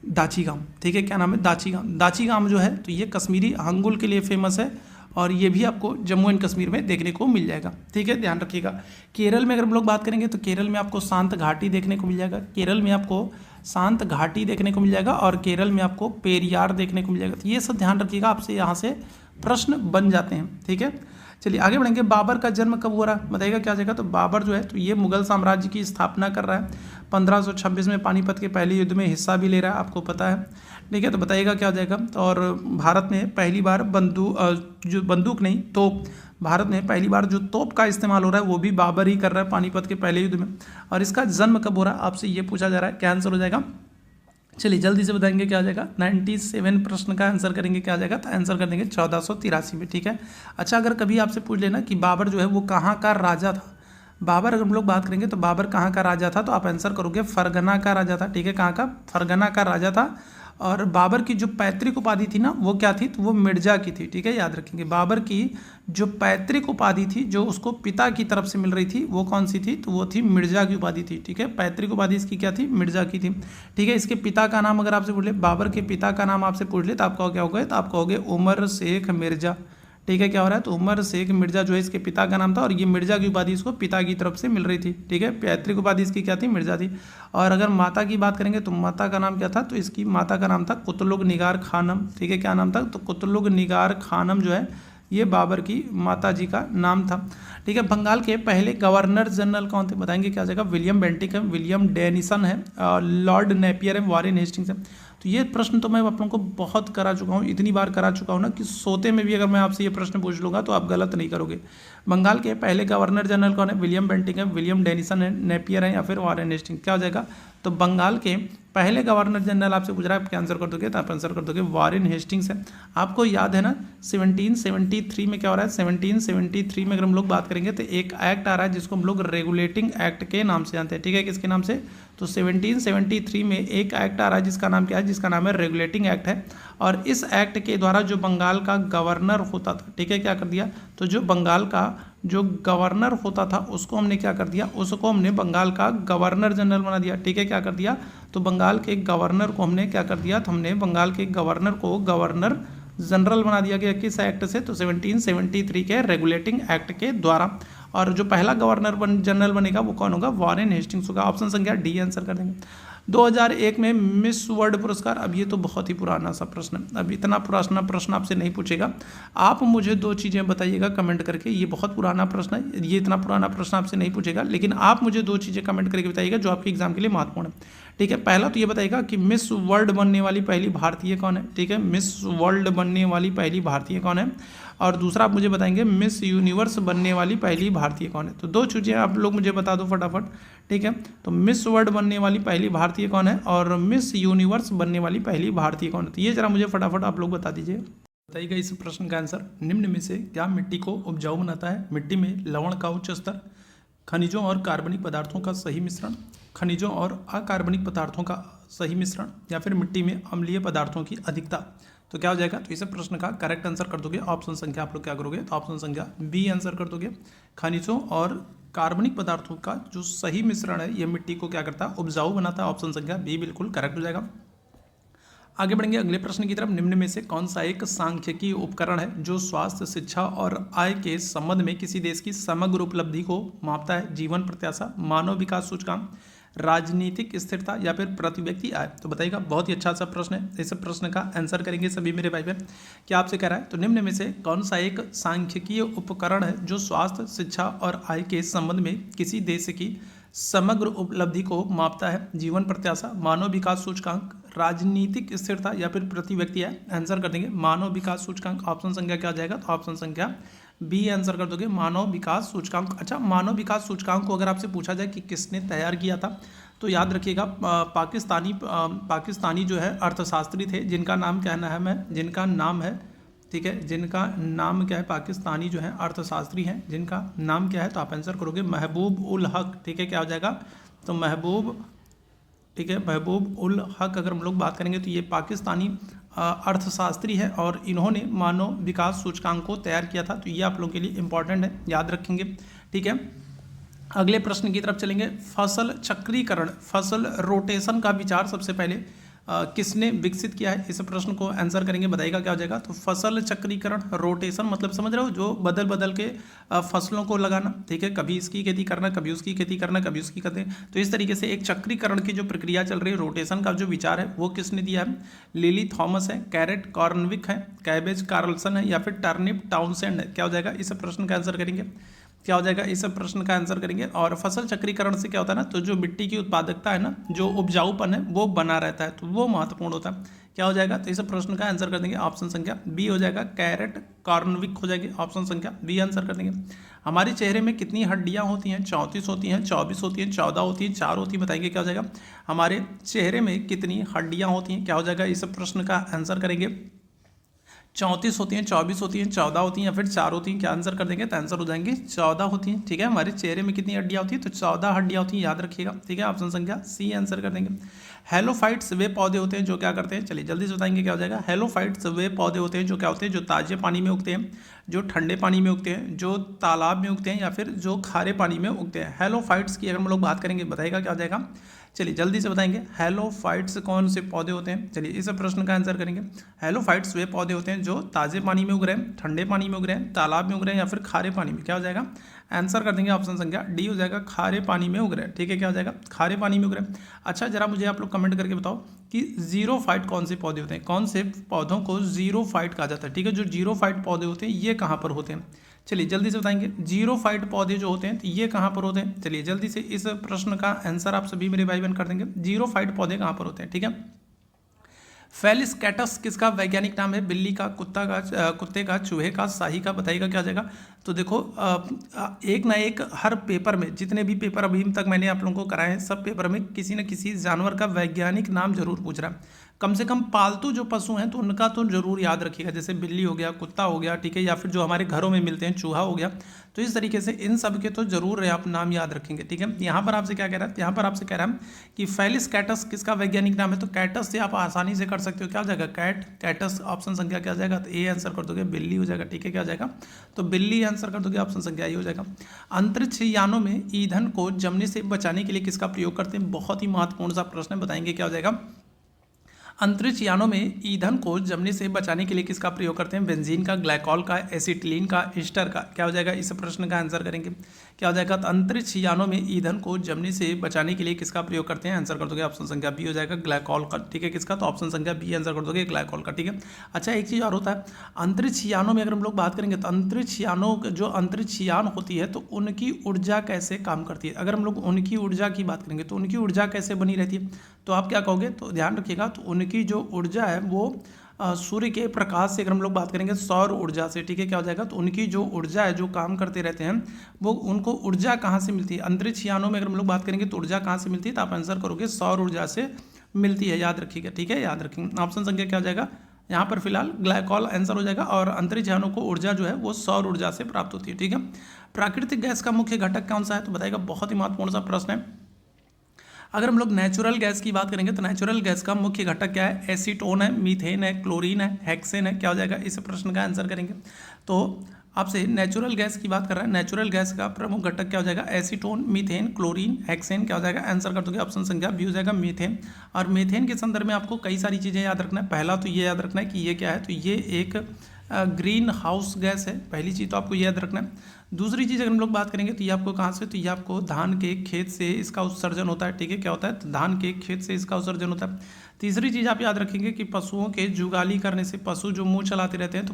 दाची गांव, ठीक है, क्या नाम है, दाची गांव जो है तो ये कश्मीरी हंगुल के लिए फेमस है और ये भी आपको जम्मू एंड कश्मीर में देखने को मिल जाएगा, ठीक है, ध्यान रखिएगा। केरल में अगर हम लोग बात करेंगे तो केरल में आपको शांत घाटी देखने को मिल जाएगा, केरल में आपको शांत घाटी देखने को मिल जाएगा और केरल में आपको पेरियार देखने को मिल जाएगा। तो ये सब ध्यान रखिएगा, आपसे यहाँ से प्रश्न बन जाते हैं, ठीक है। चलिए आगे बढ़ेंगे। बाबर का जन्म कब हो रहा है, बताइएगा क्या जाएगा। तो बाबर जो है तो ये मुगल साम्राज्य की स्थापना कर रहा है, 1526 में पानीपत के पहले युद्ध में हिस्सा भी ले रहा है, आपको पता है, ठीक है। तो बताइएगा क्या हो जाएगा। और भारत में पहली बार बंदूक नहीं तोप, भारत में पहली बार जो तोप का इस्तेमाल हो रहा है वो भी बाबर ही कर रहा है पानीपत के पहले युद्ध में। और इसका जन्म कब हो रहा है, आपसे ये पूछा जा रहा है, क्या आंसर हो जाएगा। चलिए जल्दी से बताएंगे क्या आ जाएगा। 97 प्रश्न का आंसर करेंगे, क्या आ जाएगा, तो आंसर कर देंगे 1483 में, ठीक है। अच्छा अगर कभी आपसे पूछ लेना कि बाबर जो है वो कहाँ का राजा था, बाबर अगर हम लोग बात करेंगे तो बाबर कहाँ का राजा था, तो आप आंसर करोगे फरगना का राजा था, ठीक है, कहाँ का, फरगना का राजा था। और बाबर की जो पैतृक उपाधि थी ना वो क्या थी, तो वो मिर्जा की थी। ठीक है, याद रखेंगे बाबर की जो पैतृक उपाधि थी जो उसको पिता की तरफ से मिल रही थी वो कौन सी थी, तो वो थी मिर्जा की उपाधि थी। ठीक है, पैतृक उपाधि इसकी क्या थी, मिर्जा की थी। ठीक है, इसके पिता का नाम अगर आपसे पूछ ले, बाबर के पिता का नाम आपसे पूछ ले तो आपका क्या होगा, तो आप कहोगे उमर शेख मिर्जा। ठीक है, क्या हो रहा है, तो उमर शेख मिर्जा जो है इसके पिता का नाम था और ये मिर्जा की उपाधि इसको पिता की तरफ से मिल रही थी। ठीक है, पैतृक उपाधि इसकी क्या थी, मिर्जा थी। और अगर माता की बात करेंगे तो माता का नाम क्या था, तो इसकी माता का नाम था कुतुलुग निगार खानम। ठीक है, क्या नाम था, तो कुतुलुग निगार खानम जो है ये बाबर की माता जी का नाम था। ठीक है, बंगाल के पहले गवर्नर जनरल कौन थे, बताएंगे क्या जगह, विलियम बेंटिक है, विलियम डेनिसन है, लॉर्ड नेपियर है, वॉरेन हेस्टिंग्स है। तो ये प्रश्न तो मैं आप लोगों को बहुत करा चुका हूँ, इतनी बार करा चुका हूँ ना कि सोते में भी अगर मैं आपसे ये प्रश्न पूछ लूँगा तो आप गलत नहीं करोगे। बंगाल के पहले गवर्नर जनरल कौन है, विलियम बेंटिक है, विलियम डेनिसन है, नेपियर है या फिर वॉरेन हेस्टिंग्स, क्या हो जाएगा, तो बंगाल के पहले गवर्नर जनरल आपसे पूछ रहा है, आप क्या आंसर कर दोगे, तो आप आंसर कर दोगे वॉरेन हेस्टिंग्स है। आपको याद है ना 1773 में क्या हो रहा है, 1773 में अगर हम लोग बात करेंगे तो एक एक्ट आ रहा है जिसको हम लोग रेगुलेटिंग एक्ट के नाम से जानते हैं। ठीक है, किसके नाम से, तो 1773 में एक एक्ट आ रहा है जिसका नाम क्या है, जिसका नाम है रेगुलेटिंग एक्ट है। और इस एक्ट के द्वारा जो बंगाल का गवर्नर होता था, ठीक है, क्या कर दिया, तो जो बंगाल का जो गवर्नर होता था उसको हमने क्या कर दिया, उसको हमने बंगाल का गवर्नर जनरल बना दिया। ठीक है, क्या कर दिया, तो बंगाल के गवर्नर को हमने क्या कर दिया, तो हमने बंगाल के गवर्नर को गवर्नर जनरल बना दिया गया, किस एक्ट से, तो 1773 के रेगुलेटिंग एक्ट के द्वारा। और जो पहला गवर्नर जनरल बनेगा वो कौन होगा, वॉरेन हेस्टिंग्स होगा। ऑप्शन संख्या डी आंसर कर देंगे। 2001 में मिस वर्ल्ड पुरस्कार, अब ये तो बहुत ही पुराना सा प्रश्न है, अब इतना पुराना प्रश्न आपसे नहीं पूछेगा। आप मुझे दो चीज़ें बताइएगा कमेंट करके, ये बहुत पुराना प्रश्न है, ये इतना पुराना प्रश्न आपसे नहीं पूछेगा, लेकिन आप मुझे दो चीज़ें कमेंट करके बताइएगा जो आपके एग्जाम के लिए महत्वपूर्ण है। ठीक है, पहला तो ये बताइएगा कि मिस वर्ल्ड बनने वाली पहली भारतीय कौन है। ठीक है, मिस वर्ल्ड बनने वाली पहली भारतीय कौन है। और दूसरा आप मुझे बताएंगे मिस यूनिवर्स बनने वाली पहली भारतीय कौन है। तो दो चीज़ें आप लोग मुझे बता दो फटाफट। ठीक है, तो मिस वर्ल्ड बनने वाली पहली भारतीय कौन है और मिस यूनिवर्स बनने वाली पहली भारतीय कौन है, तो ये जरा मुझे फटाफट आप लोग बता दीजिए। बताइएगा इस प्रश्न का आंसर। निम्न में से क्या मिट्टी को उपजाऊ बनाता है, मिट्टी में लवण का उच्च स्तर, खनिजों और कार्बनिक पदार्थों का सही मिश्रण, खनिजों और अकार्बनिक पदार्थों का सही मिश्रण, या फिर मिट्टी में अम्लीय पदार्थों की अधिकता। तो क्या हो जाएगा, तो इस प्रश्न का करेक्ट आंसर कर दोगे ऑप्शन संख्या, आप लोग क्या करोगे, तो ऑप्शन संख्या बी आंसर कर दोगे। खनिजों और कार्बनिक पदार्थों का जो सही मिश्रण है ये मिट्टी को क्या करता है, उपजाऊ बनाता है। ऑप्शन संख्या बी बिल्कुल करेक्ट हो जाएगा। आगे बढ़ेंगे अगले प्रश्न की तरफ। निम्न में से कौन सा एक सांख्यिकीय उपकरण है जो स्वास्थ्य, शिक्षा और आय के संबंध में किसी देश की समग्र उपलब्धि को मापता है। जीवन प्रत्याशा, मानव विकास सूचकांक, राजनीतिक स्थिरता या फिर प्रति व्यक्ति आय। तो बताइएगा, बहुत ही अच्छा सा प्रश्न है, इस प्रश्न का आंसर करेंगे सभी मेरे भाई बहन। क्या आपसे कह रहा है, तो निम्न में से कौन सा एक सांख्यिकीय उपकरण है जो स्वास्थ्य, शिक्षा और आय के संबंध में किसी देश की समग्र उपलब्धि को मापता है। जीवन प्रत्याशा, मानव विकास सूचकांक, राजनीतिक स्थिरता या फिर प्रति व्यक्ति आय। आंसर कर देंगे मानव विकास सूचकांक। ऑप्शन संख्या क्या आ जाएगा, तो ऑप्शन संख्या बी आंसर कर दोगे, मानव विकास सूचकांक। अच्छा, मानव विकास सूचकांक को अगर आपसे पूछा जाए कि किसने तैयार किया था, तो याद रखिएगा पाकिस्तानी जो है अर्थशास्त्री थे, जिनका नाम क्या है, जिनका नाम है, ठीक है, जिनका नाम क्या है, पाकिस्तानी जो है अर्थशास्त्री हैं, जिनका नाम क्या है, तो आप आंसर करोगे महबूब उल हक। ठीक है, क्या हो जाएगा, तो महबूब, ठीक है, महबूब उल हक अगर हम लोग बात करेंगे तो ये पाकिस्तानी अर्थशास्त्री है और इन्होंने मानव विकास सूचकांक को तैयार किया था। तो ये आप लोगों के लिए इंपॉर्टेंट है, याद रखेंगे। ठीक है, अगले प्रश्न की तरफ चलेंगे। फसल चक्रीकरण, फसल रोटेशन का विचार सबसे पहले किसने विकसित किया है, इस प्रश्न को आंसर करेंगे। बताइएगा क्या हो जाएगा, तो फसल चक्रीकरण, रोटेशन मतलब समझ रहे हो, जो बदल बदल के फसलों को लगाना। ठीक है, कभी इसकी खेती करना, कभी उसकी खेती करना, कभी उसकी करते, तो इस तरीके से एक चक्रीकरण की जो प्रक्रिया चल रही है, रोटेशन का जो विचार है वो किसने दिया है, लिली थॉमस है, कैरेट कॉर्नविक है, कैबेज कार्लसन है या फिर टर्निप टाउनसेंड है। क्या हो जाएगा, इस प्रश्न का आंसर करेंगे। क्या हो जाएगा, इस प्रश्न का आंसर करेंगे। और फसल चक्रीकरण से क्या होता है ना, तो जो मिट्टी की उत्पादकता है ना, जो उपजाऊपन है वो बना रहता है, तो वो महत्वपूर्ण होता है। क्या हो जाएगा, तो इस प्रश्न का आंसर कर देंगे ऑप्शन संख्या बी हो जाएगा, कैरेट कॉर्नविक हो जाएगी। ऑप्शन संख्या बी आंसर कर देंगे। हमारे चेहरे में कितनी हड्डियां होती हैं, 34 होती हैं, 24 होती हैं, 14 होती हैं, 4 होती हैं। बताएंगे क्या हो जाएगा, हमारे चेहरे में कितनी हड्डियां होती हैं। क्या हो जाएगा, इस प्रश्न का आंसर करेंगे 34 होती हैं, 24 होती हैं, 14 होती हैं या फिर 4 होती हैं। क्या आंसर कर देंगे, तो आंसर हो जाएंगे 14 होती हैं। ठीक है, हमारे चेहरे में कितनी हड्डियां होती हैं, तो 14 हड्डियां होती हैं, याद रखिएगा। ठीक है, ऑप्शन संख्या सी आंसर कर देंगे। हेलोफाइट्स वे पौधे होते हैं जो क्या करते हैं, चलिए जल्दी से बताएंगे क्या हो जाएगा। हेलोफाइट्स वे पौधे होते हैं जो क्या होते हैं, जो ताजे पानी में उगते हैं, जो ठंडे पानी में उगते हैं, जो तालाब में उगते हैं या फिर जो खारे पानी में उगते हैं। हेलोफाइट्स की अगर हम लोग बात करेंगे बताएगा क्या हो जाएगा, चलिए जल्दी से बताएंगे। हेलोफाइट्स कौन से पौधे होते हैं, चलिए इस प्रश्न का आंसर करेंगे। हेलोफाइट्स वे पौधे होते हैं जो ताजे पानी में उग रहे हैं, ठंडे पानी में उग रहे हैं, तालाब में उग रहे हैं या फिर खारे पानी में। क्या हो जाएगा, आंसर कर देंगे ऑप्शन संख्या डी हो जाएगा, खारे पानी में उग रहे हैं। ठीक है, क्या हो जाएगा, खारे पानी में उग रहे हैं। अच्छा जरा मुझे आप लोग कमेंट करके बताओ कि जीरोफाइट कौन से पौधे होते हैं, कौन से पौधों को जीरोफाइट कहा जाता है। ठीक है, जो जीरोफाइट पौधे होते हैं ये कहाँ पर होते हैं, चलिए जल्दी से बताएंगे। जीरोफाइट पौधे जो होते हैं तो ये कहाँ पर होते हैं, चलिए जल्दी से इस प्रश्न का आंसर आप सभी मेरे भाई बहन कर देंगे। जीरोफाइट पौधे कहाँ पर होते हैं, ठीक है। फेलिस कैटस किसका वैज्ञानिक नाम है, बिल्ली का, कुत्ते का, चूहे का, शाही का, बताइएगा क्या हो जाएगा। तो देखो एक ना एक हर पेपर में, जितने भी पेपर अभी तक मैंने आप लोगों को कराए हैं, सब पेपर में किसी न किसी जानवर का वैज्ञानिक नाम जरूर पूछ रहा है। कम से कम पालतू जो पशु हैं तो उनका तो जरूर याद रखिएगा, जैसे बिल्ली हो गया, कुत्ता हो गया, ठीक है, या फिर जो हमारे घरों में मिलते हैं चूहा हो गया। तो इस तरीके से इन सब के तो जरूर आप नाम याद रखेंगे। ठीक है, यहाँ पर आपसे क्या कह रहा है, यहाँ पर आपसे कह रहा है कि फेलिस कैटस किसका वैज्ञानिक नाम है। तो कैटस से आप आसानी से कर सकते हो, क्या हो जाएगा, कैटस। ऑप्शन संख्या क्या हो जाएगा, तो ए आंसर कर दोगे, बिल्ली हो जाएगा। ठीक है, क्या हो जाएगा, तो बिल्ली आंसर कर दोगे, ऑप्शन संख्या ए हो जाएगा। अंतरिक्ष यानों में ईंधन को जमने से बचाने के लिए किसका प्रयोग करते हैं, बहुत ही महत्वपूर्ण सा प्रश्न है, बताएंगे क्या हो जाएगा। अंतरिक्ष यानों में ईंधन को जमने से बचाने के लिए किसका प्रयोग करते हैं, बेंजीन का, ग्लाइकॉल का, एसिटिलीन का, ईस्टर का। क्या हो जाएगा, इस प्रश्न का आंसर करेंगे, क्या हो जाएगा। तो अंतरिक्ष यानों में ईंधन को जमने से बचाने के लिए किसका प्रयोग करते हैं, आंसर कर दोगे, ऑप्शन संख्या बी हो जाएगा, ग्लाइकॉल का। ठीक है, किसका, तो ऑप्शन संख्या बी आंसर कर दोगे, ग्लाइकॉल का। ठीक है, अच्छा एक चीज़ और होता है, अंतरिक्ष यानों में अगर हम लोग बात करेंगे तो अंतरिक्ष यानों जो अंतरिक्ष यान होती है तो उनकी ऊर्जा कैसे काम करती है। अगर हम लोग उनकी ऊर्जा की बात करेंगे तो उनकी ऊर्जा कैसे बनी रहती है, तो आप क्या कहोगे, तो ध्यान रखिएगा, तो उनकी जो ऊर्जा है वो सूर्य के प्रकाश से, अगर हम लोग बात करेंगे सौर ऊर्जा से। ठीक है, क्या हो जाएगा, तो उनकी जो ऊर्जा है, जो काम करते रहते हैं, वो उनको ऊर्जा कहाँ से मिलती है। अंतरिक्ष यानों में अगर हम लोग बात करेंगे तो ऊर्जा कहाँ से मिलती है, तो आप आंसर करोगे सौर ऊर्जा से मिलती है, याद रखिएगा। ठीक है, याद रखेंगे, ऑप्शन संख्या क्या हो जाएगा, यहाँ पर फिलहाल ग्लाइकॉल आंसर हो जाएगा। और अंतरिक्ष यानों को ऊर्जा जो है वो सौर ऊर्जा से प्राप्त होती है। ठीक है, प्राकृतिक गैस का मुख्य घटक कौन सा है, तो बताएगा, बहुत ही महत्वपूर्ण सा प्रश्न है। अगर हम लोग नेचुरल गैस की बात करेंगे तो नेचुरल गैस का मुख्य घटक क्या है, एसीटोन है, मीथेन है, क्लोरीन है, हेक्सेन है। क्या हो जाएगा, इस प्रश्न का आंसर करेंगे। तो आपसे नेचुरल गैस की बात कर रहा है, नेचुरल गैस का प्रमुख घटक क्या हो जाएगा, एसीटोन, मीथेन, क्लोरीन, हेक्सेन। क्या हो जाएगा, आंसर कर दोगे, ऑप्शन संख्या बी हो जाएगा, मीथेन। और मीथेन के संदर्भ में आपको कई सारी चीज़ें याद रखना है। पहला तो ये याद रखना है कि ये क्या है, तो ये एक ग्रीन हाउस गैस है, पहली चीज़ तो आपको ये याद रखना है। दूसरी चीज़ अगर हम लोग बात करेंगे तो ये आपको कहाँ से, तो ये आपको धान के खेत से इसका उत्सर्जन होता है। ठीक है, क्या होता है, तो धान के खेत से इसका उत्सर्जन होता है। तीसरी चीज़ आप याद रखेंगे कि पशुओं के जुगाली करने से, पशु जो मुंह चलाते रहते हैं, तो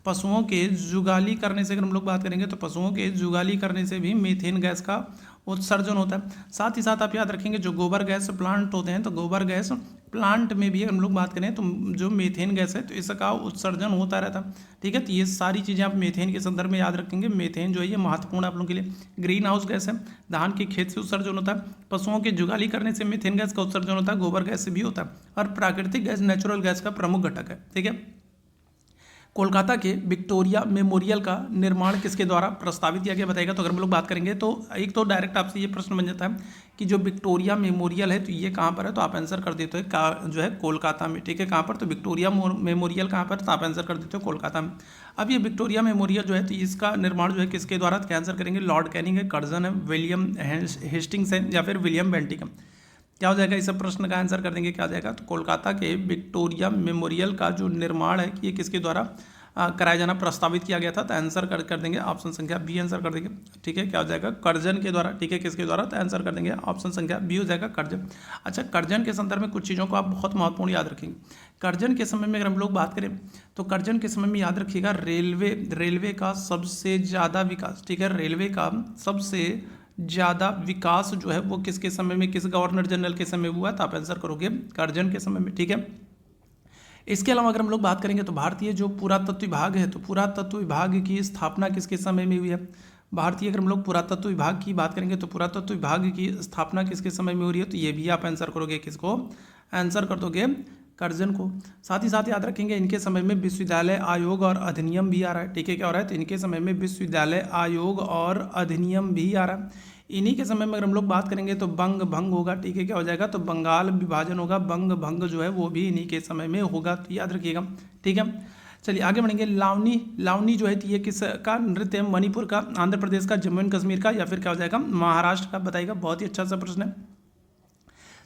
पशुओं के जुगाली करने से अगर हम लोग बात करेंगे तो पशुओं के जुगाली करने से भी मीथेन गैस का उत्सर्जन होता है। साथ ही साथ आप याद रखेंगे जो गोबर गैस प्लांट होते हैं, तो गोबर गैस प्लांट में भी अगर हम लोग बात करें तो जो मीथेन गैस है तो इसका उत्सर्जन होता रहता है। ठीक है, तो ये सारी चीज़ें आप मीथेन के संदर्भ में याद रखेंगे। मीथेन जो है ये महत्वपूर्ण आप लोगों के लिए ग्रीन हाउस गैस है, धान के खेत से उत्सर्जन होता है, पशुओं की जुगाली करने से मीथेन गैस का उत्सर्जन होता है, गोबर गैस से भी होता है, और प्राकृतिक गैस नेचुरल गैस का प्रमुख घटक है। ठीक है, कोलकाता के विक्टोरिया मेमोरियल का निर्माण किसके द्वारा प्रस्तावित किया गया, बताएगा। तो अगर हम लोग बात करेंगे तो एक तो डायरेक्ट आपसे ये प्रश्न बन जाता है कि जो विक्टोरिया मेमोरियल है तो ये कहाँ पर है, तो आप आंसर कर देते हो जो है कोलकाता में। ठीक है, कहाँ पर, तो विक्टोरिया मेमोरियल कहाँ पर, तो आप आंसर कर देते हो कोलकाता में। अब ये विक्टोरिया मेमोरियल जो है तो इसका निर्माण जो है किसके द्वारा, तो आंसर करेंगे लॉर्ड कैनिंग है, कर्जन है, विलियम हेस्टिंग्स है, या फिर विलियम बेंटिक है। क्या हो जाएगा, इस प्रश्न का आंसर कर देंगे, क्या हो जाएगा, तो कोलकाता के विक्टोरिया मेमोरियल का जो निर्माण है ये किसके द्वारा कराया जाना प्रस्तावित किया गया था, तो आंसर कर देंगे ऑप्शन संख्या बी आंसर कर देंगे। ठीक है, क्या हो जाएगा, कर्जन के द्वारा। ठीक है, किसके द्वारा, तो आंसर कर देंगे ऑप्शन संख्या बी हो जाएगा, कर्जन। अच्छा, कर्जन के संदर्भ में कुछ चीज़ों को आप बहुत महत्वपूर्ण याद रखेंगे। कर्जन के समय में अगर हम लोग बात करें तो कर्जन के समय में याद रखिएगा रेलवे का सबसे ज़्यादा विकास। ठीक है, रेलवे का सबसे ज़्यादा विकास जो है वो किसके समय में, किस गवर्नर जनरल के समय हुआ, तो आप आंसर करोगे कर्जन के समय में। ठीक है, इसके अलावा अगर हम लोग बात करेंगे तो भारतीय जो पुरातत्व विभाग है तो पुरातत्व विभाग की स्थापना किसके समय में हुई है। भारतीय अगर हम लोग पुरातत्व विभाग की बात करेंगे तो पुरातत्व विभाग की स्थापना किसके समय में हो रही है, तो ये भी आप आंसर करोगे, किसको आंसर कर दोगे, कर्जन को। साथ ही साथ याद रखेंगे इनके समय में विश्वविद्यालय आयोग और अधिनियम भी आ रहा है, ठीक है। क्या हो रहा है, तो इनके समय में विश्वविद्यालय आयोग और अधिनियम भी आ रहा है। इन्हीं के समय में अगर हम लोग बात करेंगे तो बंग भंग होगा, ठीक है। क्या हो जाएगा, तो बंगाल विभाजन होगा, बंग भंग जो है वो भी इन्हीं के समय में होगा, तो याद रखिएगा, ठीक है। चलिए आगे बढ़ेंगे। लावनी, लावनी जो है ये किसका नृत्य है, मणिपुर का, आंध्र प्रदेश का, जम्मू एंड कश्मीर का, या फिर क्या हो जाएगा, महाराष्ट्र का, बताइएगा। बहुत ही अच्छा सा प्रश्न है।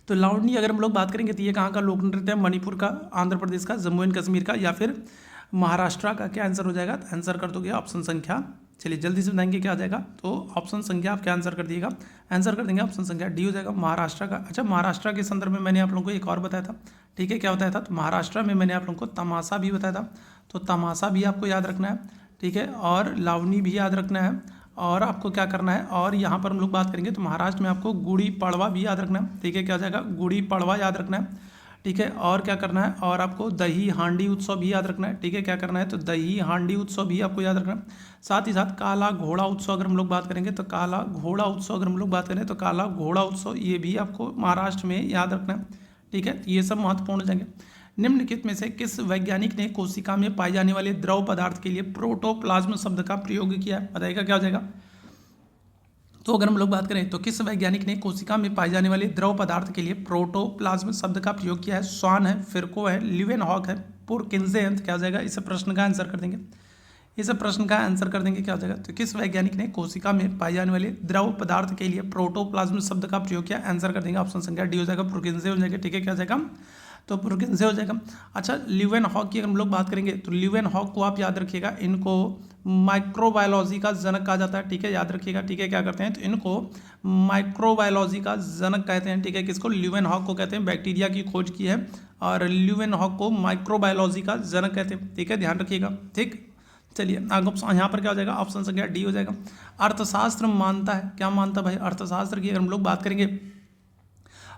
तो लावनी अगर हम लोग बात करेंगे तो ये कहाँ का लोक नृत्य है, मणिपुर का, आंध्र प्रदेश का, जम्मू एंड कश्मीर का, या फिर महाराष्ट्र का। क्या आंसर हो जाएगा, तो आंसर कर दोगे ऑप्शन संख्या, चलिए जल्दी से बताएंगे क्या आ जाएगा, तो ऑप्शन संख्या आप क्या आंसर कर दिएगा, आंसर कर देंगे ऑप्शन संख्या डी हो जाएगा, महाराष्ट्र का। अच्छा, महाराष्ट्र के संदर्भ में मैंने आप लोगों को एक और बताया था, ठीक है। क्या बताया था, तो महाराष्ट्र में मैंने आप लोगों को तमाशा भी बताया था, तो तमाशा भी आपको याद रखना है, ठीक है, और लावनी भी याद रखना है, और आपको क्या करना है, और यहाँ पर हम लोग बात करेंगे तो महाराष्ट्र में आपको गुड़ी पड़वा भी याद रखना है, ठीक है। क्या हो जाएगा, गुड़ी पड़वा याद रखना है, ठीक है। और क्या करना है, और आपको दही हांडी उत्सव भी याद रखना है, ठीक है। क्या करना है, तो दही हांडी उत्सव भी आपको याद रखना है। साथ ही साथ काला घोड़ा उत्सव अगर हम लोग बात करेंगे तो काला घोड़ा उत्सव अगर हम लोग बात करें तो काला घोड़ा उत्सव ये भी आपको महाराष्ट्र में याद रखना है, ठीक है। ये सब महत्वपूर्ण हो जाएंगे। निम्नलिखित में से किस वैज्ञानिक ने कोशिका में पाए जाने वाले द्रव पदार्थ के लिए प्रोटोप्लाज्म शब्द का प्रयोग किया है, बताइएगा क्या हो जाएगा। तो अगर हम लोग बात करें तो किस वैज्ञानिक ने कोशिका में पाए जाने वाले द्रव पदार्थ के लिए प्रोटोप्लाज्म शब्द का प्रयोग किया है, स्वान है, फिरको है, ल्यूवेनहॉक है, पुरकिंजे है, क्या हो जाएगा, इस प्रश्न का आंसर कर देंगे, इस प्रश्न का आंसर कर देंगे, क्या हो जाएगा, तो किस वैज्ञानिक ने कोशिका में पाए जाने वाले द्रव पदार्थ के लिए प्रोटोप्लाज्म शब्द का प्रयोग किया, आंसर कर देंगे ऑप्शन संख्या डी हो जाएगा, पुरकिंजे हो जाएगा, ठीक है। क्या हो जाएगा, तो पुरकिंजे हो जाएगा। अच्छा, ल्यूवेनहॉक की अगर हम लोग बात करेंगे तो ल्यूवेनहॉक को आप याद रखिएगा, इनको माइक्रोबायोलॉजी का जनक कहा जाता है, ठीक है, याद रखिएगा, ठीक है। क्या करते हैं, तो इनको माइक्रोबायोलॉजी का जनक कहते हैं, ठीक है। किसको, ल्यूवेनहॉक को कहते हैं, बैक्टीरिया की खोज की है, और ल्यूवेनहॉक को माइक्रोबायोलॉजी का जनक कहते हैं, ठीक है, ध्यान रखिएगा, ठीक। चलिए आगे यहाँ पर क्या हो जाएगा, ऑप्शन संख्या डी हो जाएगा। अर्थशास्त्र मानता है, क्या मानता है भाई, अर्थशास्त्र की अगर हम लोग बात करेंगे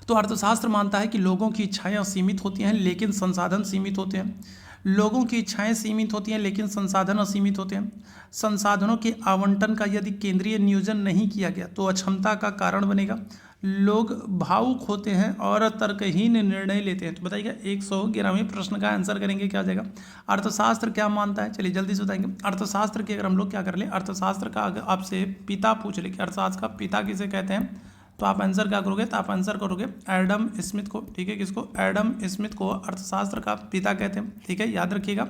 तो अर्थशास्त्र मानता है कि लोगों की इच्छाएं असीमित होती हैं लेकिन संसाधन सीमित होते हैं। लोगों की इच्छाएं सीमित होती हैं लेकिन संसाधन असीमित होते हैं। संसाधनों के आवंटन का यदि केंद्रीय नियोजन नहीं किया गया तो अक्षमता का कारण बनेगा। लोग भावुक होते हैं और तर्कहीन निर्णय लेते हैं। तो बताइएगा 111वें प्रश्न का आंसर करेंगे, क्या आ जाएगा, अर्थशास्त्र क्या मानता है। चलिए जल्दी से बताएंगे। अर्थशास्त्र की अगर हम लोग क्या कर ले, अर्थशास्त्र का अगर आपसे पिता पूछ ले कि अर्थशास्त्र का पिता किसे कहते हैं, तो आप आंसर क्या करोगे, तो आप आंसर करोगे एडम स्मिथ को, ठीक है। किसको, एडम स्मिथ को अर्थशास्त्र का पिता कहते हैं, ठीक है, याद रखिएगा।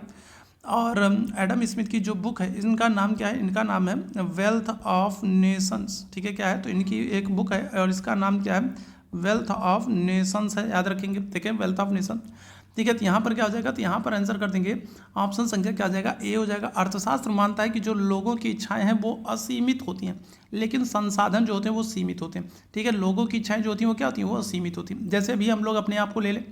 और एडम स्मिथ की जो बुक है, इनका नाम क्या है, इनका नाम है वेल्थ ऑफ नेशंस, ठीक है। क्या है, तो इनकी एक बुक है और इसका नाम क्या है, वेल्थ ऑफ नेशंस है, याद रखेंगे, ठीक है, वेल्थ ऑफ नेशन, ठीक है। तो यहाँ पर क्या हो जाएगा, तो यहाँ पर आंसर कर देंगे ऑप्शन संख्या क्या आ जाएगा, ए हो जाएगा। अर्थशास्त्र मानता है कि जो लोगों की इच्छाएं हैं वो असीमित होती हैं लेकिन संसाधन जो होते हैं वो सीमित होते हैं, ठीक है। लोगों की इच्छाएं जो होती हैं वो क्या होती हैं, वो असीमित होती हैं। जैसे अभी हम लोग अपने आप को ले लें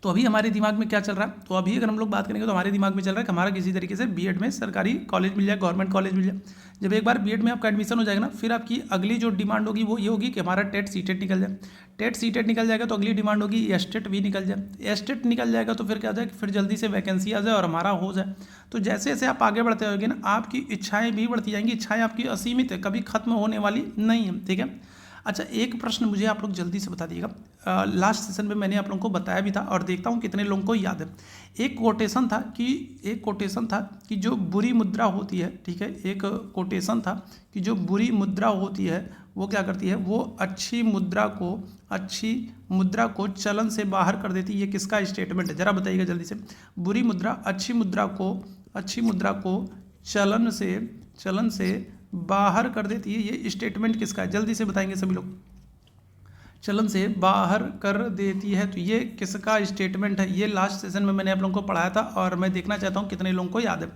तो अभी हमारे दिमाग में क्या चल रहा है, तो अभी अगर हम लोग बात करेंगे तो हमारे दिमाग में चल रहा है कि हमारा किसी तरीके से बीएड में सरकारी कॉलेज मिल जाए, गवर्नमेंट कॉलेज मिल जाए। जब एक बार बीएड में आपका एडमिशन हो जाएगा ना, फिर आपकी अगली जो डिमांड होगी वो ये होगी कि हमारा टेट सीटेट निकल जाए। टेट सीटेट निकल जाएगा तो अगली डिमांड होगी एस्टेट भी निकल जाए। एस्टेट निकल जाएगा तो फिर क्या जाए, फिर जल्दी से वैकेंसी आ जाए और हमारा हो जाए। तो जैसे जैसे आप आगे बढ़ते होगे ना, आपकी इच्छाएँ भी बढ़ती जाएंगी। इच्छाएँ आपकी असीमित है, कभी खत्म होने वाली नहीं है, ठीक है। अच्छा, एक प्रश्न मुझे आप लोग जल्दी से बता दीजिएगा। लास्ट सेशन में मैंने आप लोगों को बताया भी था और देखता हूँ कितने लोगों को याद है। एक कोटेशन था कि जो बुरी मुद्रा होती है, ठीक है, एक कोटेशन था कि जो बुरी मुद्रा होती है वो क्या करती है, वो अच्छी मुद्रा को चलन से बाहर कर देती है। ये किसका स्टेटमेंट है, जरा बताइएगा जल्दी से। बुरी मुद्रा अच्छी मुद्रा को चलन से बाहर कर देती है, ये स्टेटमेंट किसका है, जल्दी से बताएंगे सभी लोग। चलन से बाहर कर देती है, तो ये किसका स्टेटमेंट है। ये लास्ट सेशन में मैंने आप लोगों को पढ़ाया था और मैं देखना चाहता हूँ कितने लोगों को याद है।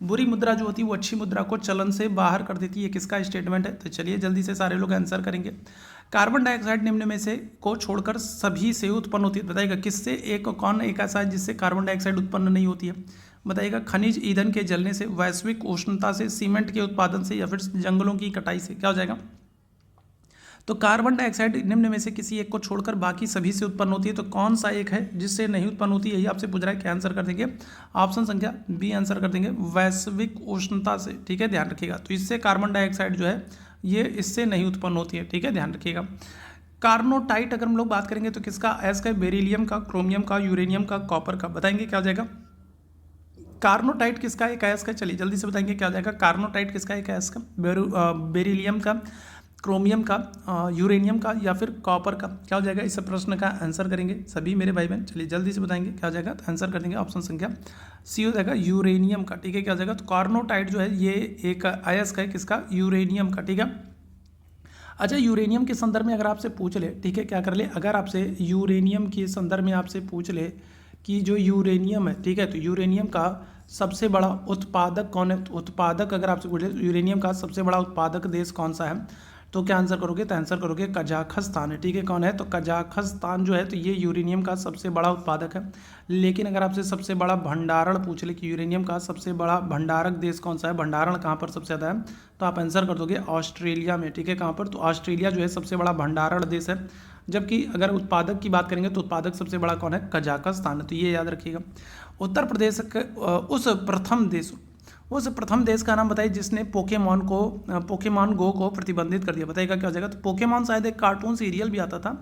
बुरी मुद्रा जो होती है वो अच्छी मुद्रा को चलन से बाहर कर देती है, किसका स्टेटमेंट है। तो चलिए जल्दी से सारे लोग आंसर करेंगे। कार्बन डाइऑक्साइड निम्न में से को छोड़कर सभी से उत्पन्न होती है, बताइएगा किससे, कौन एक ऐसा है जिससे कार्बन डाइऑक्साइड उत्पन्न नहीं होती है, बताइएगा। खनिज ईंधन के जलने से, वैश्विक उष्णता से, सीमेंट के उत्पादन से, या फिर जंगलों की कटाई से। क्या हो जाएगा, तो कार्बन डाइऑक्साइड निम्न में से किसी एक को छोड़कर बाकी सभी से उत्पन्न होती है। तो कौन सा एक है जिससे नहीं उत्पन्न होती है, यही आपसे पूछ रहा है। क्या आंसर कर देंगे, ऑप्शन संख्या बी आंसर कर देंगे, वैश्विक उष्णता से, ठीक है, ध्यान रखिएगा। तो इससे कार्बन डाइऑक्साइड जो है ये इससे नहीं उत्पन्न होती है, ठीक है, ध्यान रखिएगा। कार्नोटाइट अगर हम लोग बात करेंगे तो किसका, एस का, बेरिलियम का, क्रोमियम का, यूरेनियम का, कॉपर का, बताएंगे क्या हो जाएगा। कार्नोटाइट किसका, एक एस का, चलिए जल्दी से बताएंगे क्या हो जाएगा। कार्नोटाइट किसका, एक एस का, बेरिलियम का, क्रोमियम का, यूरेनियम का या फिर कॉपर का, क्या हो जाएगा। इस प्रश्न का आंसर करेंगे सभी मेरे भाई बहन, चलिए जल्दी से बताएंगे क्या हो जाएगा। तो आंसर कर देंगे ऑप्शन संख्या सी हो जाएगा, यूरेनियम का। ठीक है, क्या हो जाएगा। तो कार्नोटाइट जो है ये एक अयस्क है, किसका, यूरेनियम का। ठीक है, अच्छा यूरेनियम के संदर्भ में अगर आपसे पूछ ले, ठीक है, क्या कर ले, अगर आपसे यूरेनियम के संदर्भ में आपसे पूछ ले कि जो यूरेनियम है, ठीक है, तो यूरेनियम का सबसे बड़ा उत्पादक कौन है, तो उत्पादक अगर आपसे पूछ ले यूरेनियम का सबसे बड़ा उत्पादक देश कौन सा है, तो क्या आंसर करोगे, तो आंसर करोगे कजाखस्तान है। ठीक है, कौन है, तो कजाखस्तान जो है तो ये यूरेनियम का सबसे बड़ा उत्पादक है। लेकिन अगर आपसे सबसे बड़ा भंडारण पूछ ले कि यूरेनियम का सबसे बड़ा भंडारक देश कौन सा है, भंडारण कहाँ पर सबसे ज़्यादा है, तो आप आंसर कर दोगे ऑस्ट्रेलिया में। ठीक है, कहाँ पर, तो ऑस्ट्रेलिया जो है सबसे बड़ा भंडारण देश है। जबकि अगर उत्पादक की बात करेंगे तो उत्पादक सबसे बड़ा कौन है, कजाकिस्तान है। तो ये याद रखिएगा। उत्तर प्रदेश उस प्रथम देश का नाम बताइए जिसने पोकेमॉन गो को प्रतिबंधित कर दिया, बताइएगा क्या हो जाएगा। तो पोकेमॉन शायद एक कार्टून सीरियल भी आता था।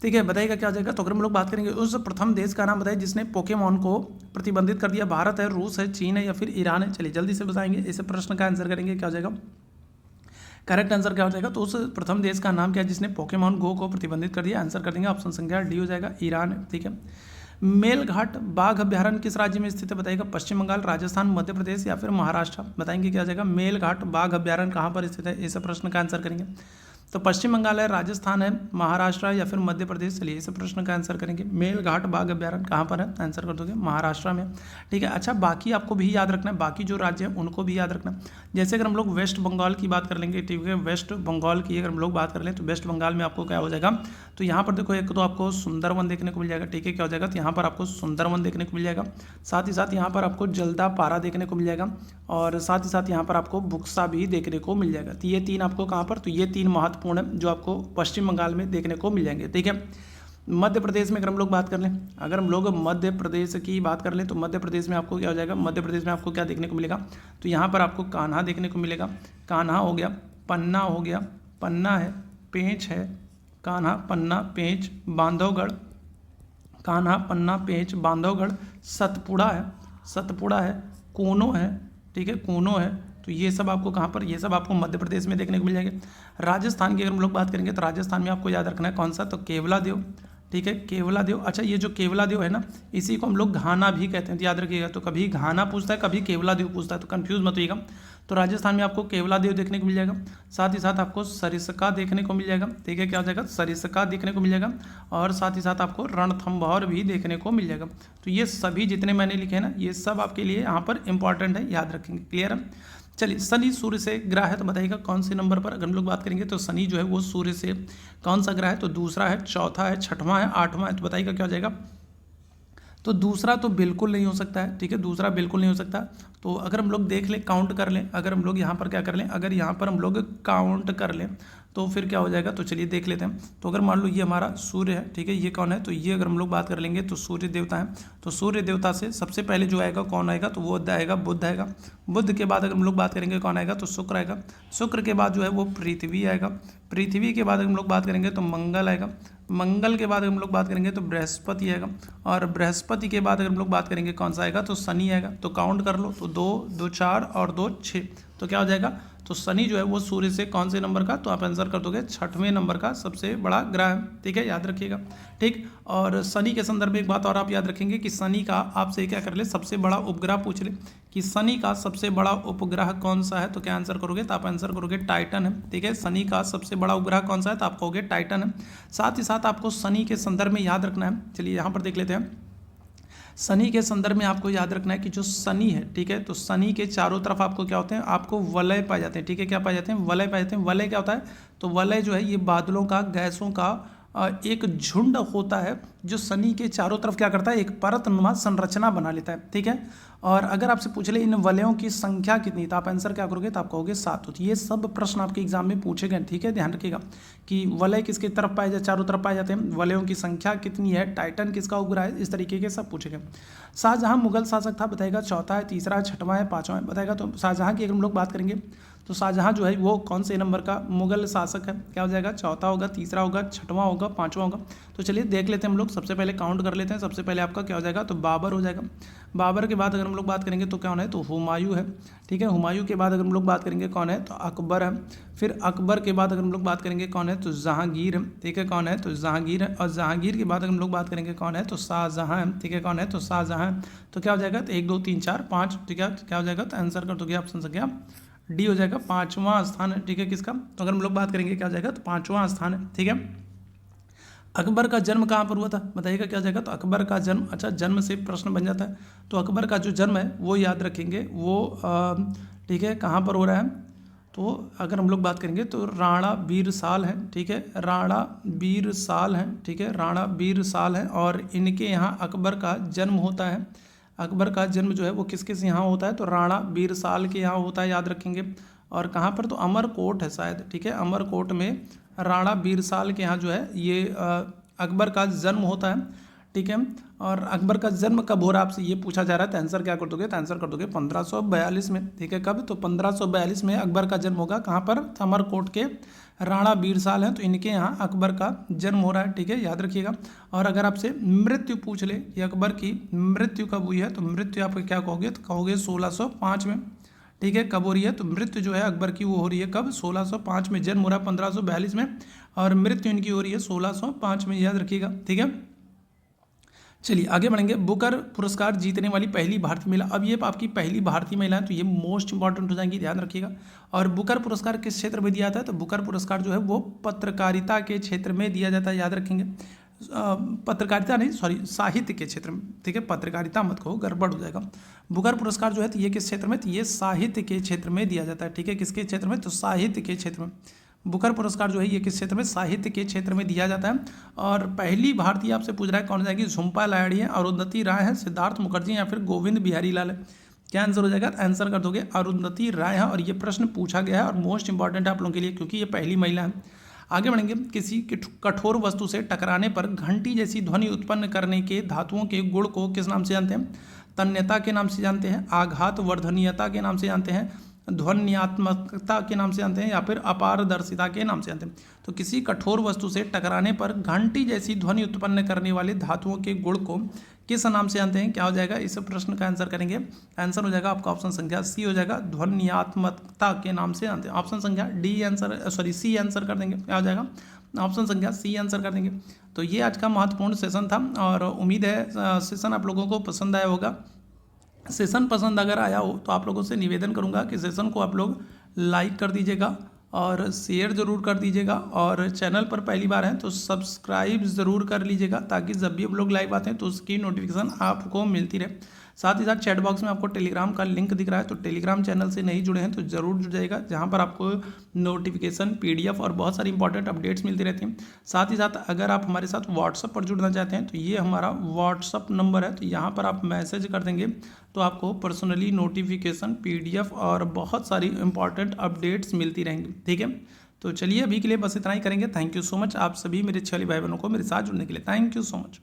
ठीक है, बताइएगा क्या हो जाएगा। तो अगर हम लोग बात करेंगे उस प्रथम देश का नाम बताइए जिसने पोकेमॉन को प्रतिबंधित कर दिया, भारत है, रूस है, चीन है या फिर ईरान है। चलिए जल्दी से बताएंगे, इस प्रश्न का आंसर करेंगे क्या हो जाएगा, करेक्ट आंसर क्या हो जाएगा। तो उस प्रथम देश का नाम क्या है जिसने पोकेमॉन गो को प्रतिबंधित कर दिया, आंसर कर देंगे ऑप्शन संख्या डी हो जाएगा, ईरान है। ठीक है, मेलघाट बाघ अभ्यारण्य किस राज्य में स्थित है, बताइएगा, पश्चिम बंगाल, राजस्थान, मध्य प्रदेश या फिर महाराष्ट्र, बताएंगे क्या हो जाएगा। मेलघाट बाघ अभ्यारण्य कहाँ पर स्थित है, इस प्रश्न का आंसर करेंगे। तो पश्चिम बंगाल है, राजस्थान है, महाराष्ट्र या फिर मध्य प्रदेश। चलिए इस प्रश्न का आंसर करेंगे। मेलघाट बाघ अभ्यारण्य कहाँ पर है, आंसर कर दोगे महाराष्ट्र में। ठीक है, अच्छा बाकी आपको भी याद रखना है, बाकी जो राज्य हैं उनको भी याद रखना है। जैसे अगर हम लोग वेस्ट बंगाल की बात कर लेंगे, ठीक है, वेस्ट बंगाल की अगर हम लोग बात कर लें तो वेस्ट बंगाल में आपको क्या हो जाएगा, तो यहाँ पर देखो एक तो आपको सुंदरवन देखने को मिल जाएगा। ठीक है, क्या हो जाएगा, तो यहाँ पर आपको सुंदरवन देखने को मिल जाएगा। साथ ही साथ यहाँ पर आपको जल्दापारा देखने को मिल जाएगा और साथ ही साथ यहाँ पर आपको बुक्सा भी देखने को मिल जाएगा। तो ये तीन आपको कहाँ पर, तो ये तीन महत्वपूर्ण है जो आपको पश्चिम बंगाल में देखने को मिल जाएंगे। ठीक है, मध्य प्रदेश में अगर हम लोग बात कर लें, अगर हम लोग मध्य प्रदेश की बात कर लें तो मध्य प्रदेश में आपको क्या हो जाएगा, मध्य प्रदेश में आपको क्या देखने को मिलेगा, तो यहाँ पर आपको कान्हा देखने को मिलेगा। कान्हा हो गया, पन्ना हो गया, पन्ना है, पेंच है, कान्हा, पन्ना, पेंच, बांधवगढ़, कान्हा, पन्ना, पेंच, बांधवगढ़, सतपुड़ा है, कूनो है। ठीक है, कूनो है। तो ये सब आपको कहाँ पर, ये सब आपको मध्य प्रदेश में देखने को मिल जाएंगे। राजस्थान की अगर हम लोग बात करेंगे तो राजस्थान में आपको याद रखना है कौन सा, तो केवलादेव। ठीक है, केवलादेव। अच्छा ये जो केवलादेव है ना, इसी को हम लोग घाना भी कहते हैं, तो याद रखिएगा। तो कभी घाना पूछता है, कभी केवलादेव पूछता है, तो कंफ्यूज मत होइएगा। तो राजस्थान में आपको केवलादेव देखने को मिल जाएगा। साथ ही साथ आपको सरिस्का देखने को मिल जाएगा। ठीक है, क्या हो जाएगा, सरिस्का देखने को मिल जाएगा और साथ ही साथ आपको रणथंभौर भी देखने को मिल जाएगा। तो ये सभी जितने मैंने लिखे हैं ना, ये सब आपके लिए यहाँ पर इंपॉर्टेंट है, याद रखेंगे। क्लियर है। चलिए, शनि सूर्य से ग्रह है, तो बताइएगा कौन से नंबर पर अगर हम लोग बात करेंगे तो शनि जो है वो सूर्य से कौन सा ग्रह है, तो दूसरा है, चौथा है, छठवां है, आठवां है। तो बताइएगा क्या हो जाएगा। तो दूसरा तो बिल्कुल नहीं हो सकता है। ठीक है, दूसरा बिल्कुल नहीं हो सकता। तो अगर हम लोग देख लें, काउंट कर लें, अगर हम लोग यहाँ पर क्या कर लें, अगर यहाँ पर हम लोग काउंट कर लें तो फिर क्या हो जाएगा, तो चलिए देख लेते हैं। तो अगर मान लो ये हमारा सूर्य है, ठीक है, ये कौन है, तो ये अगर हम लोग बात कर लेंगे तो सूर्य देवता है। तो सूर्य देवता से सबसे पहले जो आएगा कौन आएगा, तो वो आएगा बुध आएगा। बुध के बाद अगर हम लोग बात करेंगे कौन आएगा, तो शुक्र आएगा। शुक्र के बाद जो है वो पृथ्वी आएगा। पृथ्वी के बाद अगर हम लोग बात करेंगे तो मंगल आएगा। मंगल के बाद अगर हम लोग बात करेंगे तो बृहस्पति आएगा और बृहस्पति के बाद अगर हम लोग बात करेंगे कौन सा आएगा, तो शनि आएगा। तो काउंट कर लो, तो 2, 2 4 और 2 6। तो क्या हो जाएगा, तो शनि जो है वो सूर्य से कौन से नंबर का, तो आप आंसर कर दोगे 6वें नंबर का सबसे बड़ा ग्रह है। ठीक है, याद रखिएगा। ठीक, और शनि के संदर्भ में एक बात और आप याद रखेंगे कि शनि का आपसे क्या कर ले, सबसे बड़ा उपग्रह पूछ ले कि शनि का सबसे बड़ा उपग्रह कौन सा है, तो क्या आंसर करोगे, तो आप आंसर करोगे टाइटन है। ठीक है, शनि का सबसे बड़ा उपग्रह कौन सा है, तो आप कहोगे टाइटन है। साथ ही साथ आपको शनि के संदर्भ में याद रखना है, चलिए यहाँ पर देख लेते हैं। शनि के संदर्भ में आपको याद रखना है कि जो शनि है, ठीक है, तो शनि के चारों तरफ आपको क्या होते हैं, आपको वलय पाए जाते हैं। ठीक है, क्या पाए जाते हैं, वलय पाए जाते हैं। वलय क्या होता है, तो वलय जो है ये बादलों का, गैसों का एक झुंड होता है जो शनि के चारों तरफ क्या करता है, एक परतनुमा संरचना बना लेता है। ठीक है, और अगर आपसे पूछ ले इन वलयों की संख्या कितनी, तो आप आंसर क्या करोगे, तो आप कहोगे 7। तो ये सब प्रश्न आपके एग्जाम में पूछे गए, ठीक है, ध्यान रखिएगा कि वलय किसके तरफ पाए जाते, चारों तरफ पाए जाते हैं, वलयों की संख्या कितनी है, टाइटन किसका उपग्रह है, इस तरीके के सब पूछे गए। शाहजहां मुगल शासक था, बताएगा चौथा है, तीसरा है, छठवां है, पांचवा है, बताएगा। तो शाहजहां की अगर हम लोग बात करेंगे तो शाहजहां जो है वो कौन से नंबर का मुगल शासक है, क्या हो जाएगा, चौथा होगा, तीसरा होगा, छठवां होगा, पांचवा होगा। तो चलिए देख लेते हैं हम लोग, सबसे पहले काउंट कर लेते हैं। सबसे पहले आपका क्या हो जाएगा, तो बाबर हो जाएगा। बाबर के बाद अगर हम लोग बात करेंगे तो कौन है, तो हुमायूं है, ठीक है। हुमायूं के बाद अगर हम लोग बात करेंगे कौन है, तो अकबर है। फिर अकबर के बाद अगर हम लोग बात करेंगे कौन है, तो जहांगीर है, ठीक है, कौन है, तो जहांगीर है। और जहांगीर के बाद अगर हम लोग बात करेंगे कौन है, तो शाहजहां है, ठीक है, कौन है, तो शाहजहां है। तो क्या हो जाएगा, तो 1 2 3 4 5, ठीक है, क्या हो जाएगा, तो आंसर कर दोगे ऑप्शन संख्या डी हो जाएगा, पांचवां स्थान है, ठीक है, किसका, तो अगर हम लोग बात करेंगे क्या हो जाएगा, तो पांचवां स्थान है, ठीक है। अकबर का जन्म कहाँ पर हुआ था, बताइएगा क्या हो जाएगा, तो अकबर का जन्म, अच्छा जन्म से प्रश्न बन जाता है, तो अकबर का जो जन्म है वो याद रखेंगे, वो ठीक है कहाँ पर हो रहा है, तो अगर हम लोग बात करेंगे तो राणा बीरसाल है, ठीक है, राणा बीरसाल है, ठीक है, राणा बीरसाल है। और इनके यहाँ अकबर का जन्म होता है, अकबर का जन्म जो है वो किस किस यहाँ होता है, तो राणा बीरसाल के यहाँ होता है, याद रखेंगे। और कहाँ पर, तो अमरकोट है शायद, ठीक है, अमरकोट में राणा बीरसाल के यहाँ जो है ये अकबर का जन्म होता है, ठीक है। और अकबर का जन्म कब हो रहा है आपसे ये पूछा जा रहा है, तो आंसर क्या कर दोगे, तो आंसर कर दोगे 1542 में, ठीक है, कब, तो 1542 में अकबर का जन्म होगा, कहाँ पर, अमरकोट के राणा बीरसाल हैं, तो इनके यहाँ अकबर का जन्म हो रहा है, ठीक है, याद रखिएगा। और अगर आपसे मृत्यु पूछ ले कि अकबर की मृत्यु कब हुई है, तो मृत्यु आप क्या कहोगे, तो कहोगे 1605 में, ठीक है, कब हो रही है, तो मृत्यु जो है अकबर की वो हो रही है कब, 1605 में। जन्म हो रहा है 1542 में और मृत्यु इनकी हो रही है 1605 में, याद रखिएगा, ठीक है। चलिए आगे बढ़ेंगे। बुकर पुरस्कार जीतने वाली पहली भारतीय महिला, अब ये आपकी पहली भारतीय महिला है, तो ये मोस्ट इंपॉर्टेंट हो जाएंगी, ध्यान रखिएगा। और बुकर पुरस्कार किस क्षेत्र में दिया जाता है, तो बुकर पुरस्कार जो है वो पत्रकारिता के क्षेत्र में दिया जाता है, याद रखेंगे। पत्रकारिता नहीं, सॉरी, साहित्य के क्षेत्र में, ठीक है, पत्रकारिता मत कहो, गड़बड़ हो जाएगा। बुकर पुरस्कार जो है तो ये किस क्षेत्र में, तो ये साहित्य के क्षेत्र में दिया जाता है, ठीक है, किसके क्षेत्र में, तो साहित्य के क्षेत्र में। बुकर पुरस्कार जो है ये किस क्षेत्र में, साहित्य के क्षेत्र में दिया जाता है। और पहली भारतीय आपसे पूछ रहा है कौन जाएगी, झुम्पा लाहिड़ी है, अरुंधति राय है, सिद्धार्थ मुखर्जी या फिर गोविंद बिहारी लाल है, क्या आंसर हो जाएगा, आंसर कर दोगे अरुंधति राय है। और ये प्रश्न पूछा गया है और मोस्ट इंपॉर्टेंट है आप लोगों के लिए, क्योंकि ये पहली महिला है। आगे बढ़ेंगे। किसी कठोर वस्तु से टकराने पर घंटी जैसी ध्वनि उत्पन्न करने के धातुओं के गुण को किस नाम से जानते हैं, तन्यता के नाम से जानते हैं, आघात वर्धनीयता के नाम से जानते हैं, ध्वन्यात्मकता के नाम से जानते हैं, या फिर अपारदर्शिता के नाम से जानते हैं। तो किसी कठोर वस्तु से टकराने पर घंटी जैसी ध्वनि उत्पन्न करने वाले धातुओं के गुण को किस नाम से जानते हैं, क्या हो जाएगा, इस प्रश्न का आंसर करेंगे, आंसर हो जाएगा आपका ऑप्शन संख्या सी हो जाएगा, ध्वन्यात्मकता के नाम से जानते हैं। ऑप्शन संख्या D answer, sorry C answer कर देंगे, क्या हो जाएगा, ऑप्शन संख्या सी आंसर कर देंगे। तो ये आज का महत्वपूर्ण सेशन था और उम्मीद है सेशन आप लोगों को पसंद आया होगा। सेशन पसंद अगर आया हो तो आप लोगों से निवेदन करूंगा कि सेशन को आप लोग लाइक कर दीजिएगा और शेयर ज़रूर कर दीजिएगा, और चैनल पर पहली बार हैं तो सब्सक्राइब ज़रूर कर लीजिएगा, ताकि जब भी हम लोग लाइव आते हैं तो उसकी नोटिफिकेशन आपको मिलती रहे। साथ ही साथ चैट बॉक्स में आपको टेलीग्राम का लिंक दिख रहा है, तो टेलीग्राम चैनल से नहीं जुड़े हैं तो ज़रूर जुड़ जाएगा, जहां पर आपको नोटिफिकेशन, पीडीएफ और बहुत सारी इंपॉर्टेंट अपडेट्स मिलती रहती हैं। साथ ही साथ अगर आप हमारे साथ व्हाट्सअप पर जुड़ना चाहते हैं तो ये हमारा व्हाट्सअप नंबर है, तो यहाँ पर आप मैसेज कर देंगे तो आपको पर्सनली नोटिफिकेशन, पीडीएफ और बहुत सारी इंपॉर्टेंट अपडेट्स मिलती रहेंगी, ठीक है। तो चलिए अभी के लिए बस इतना ही करेंगे। थैंक यू सो मच आप सभी मेरे 6 भाई बहनों को मेरे साथ जुड़ने के लिए, थैंक यू सो मच।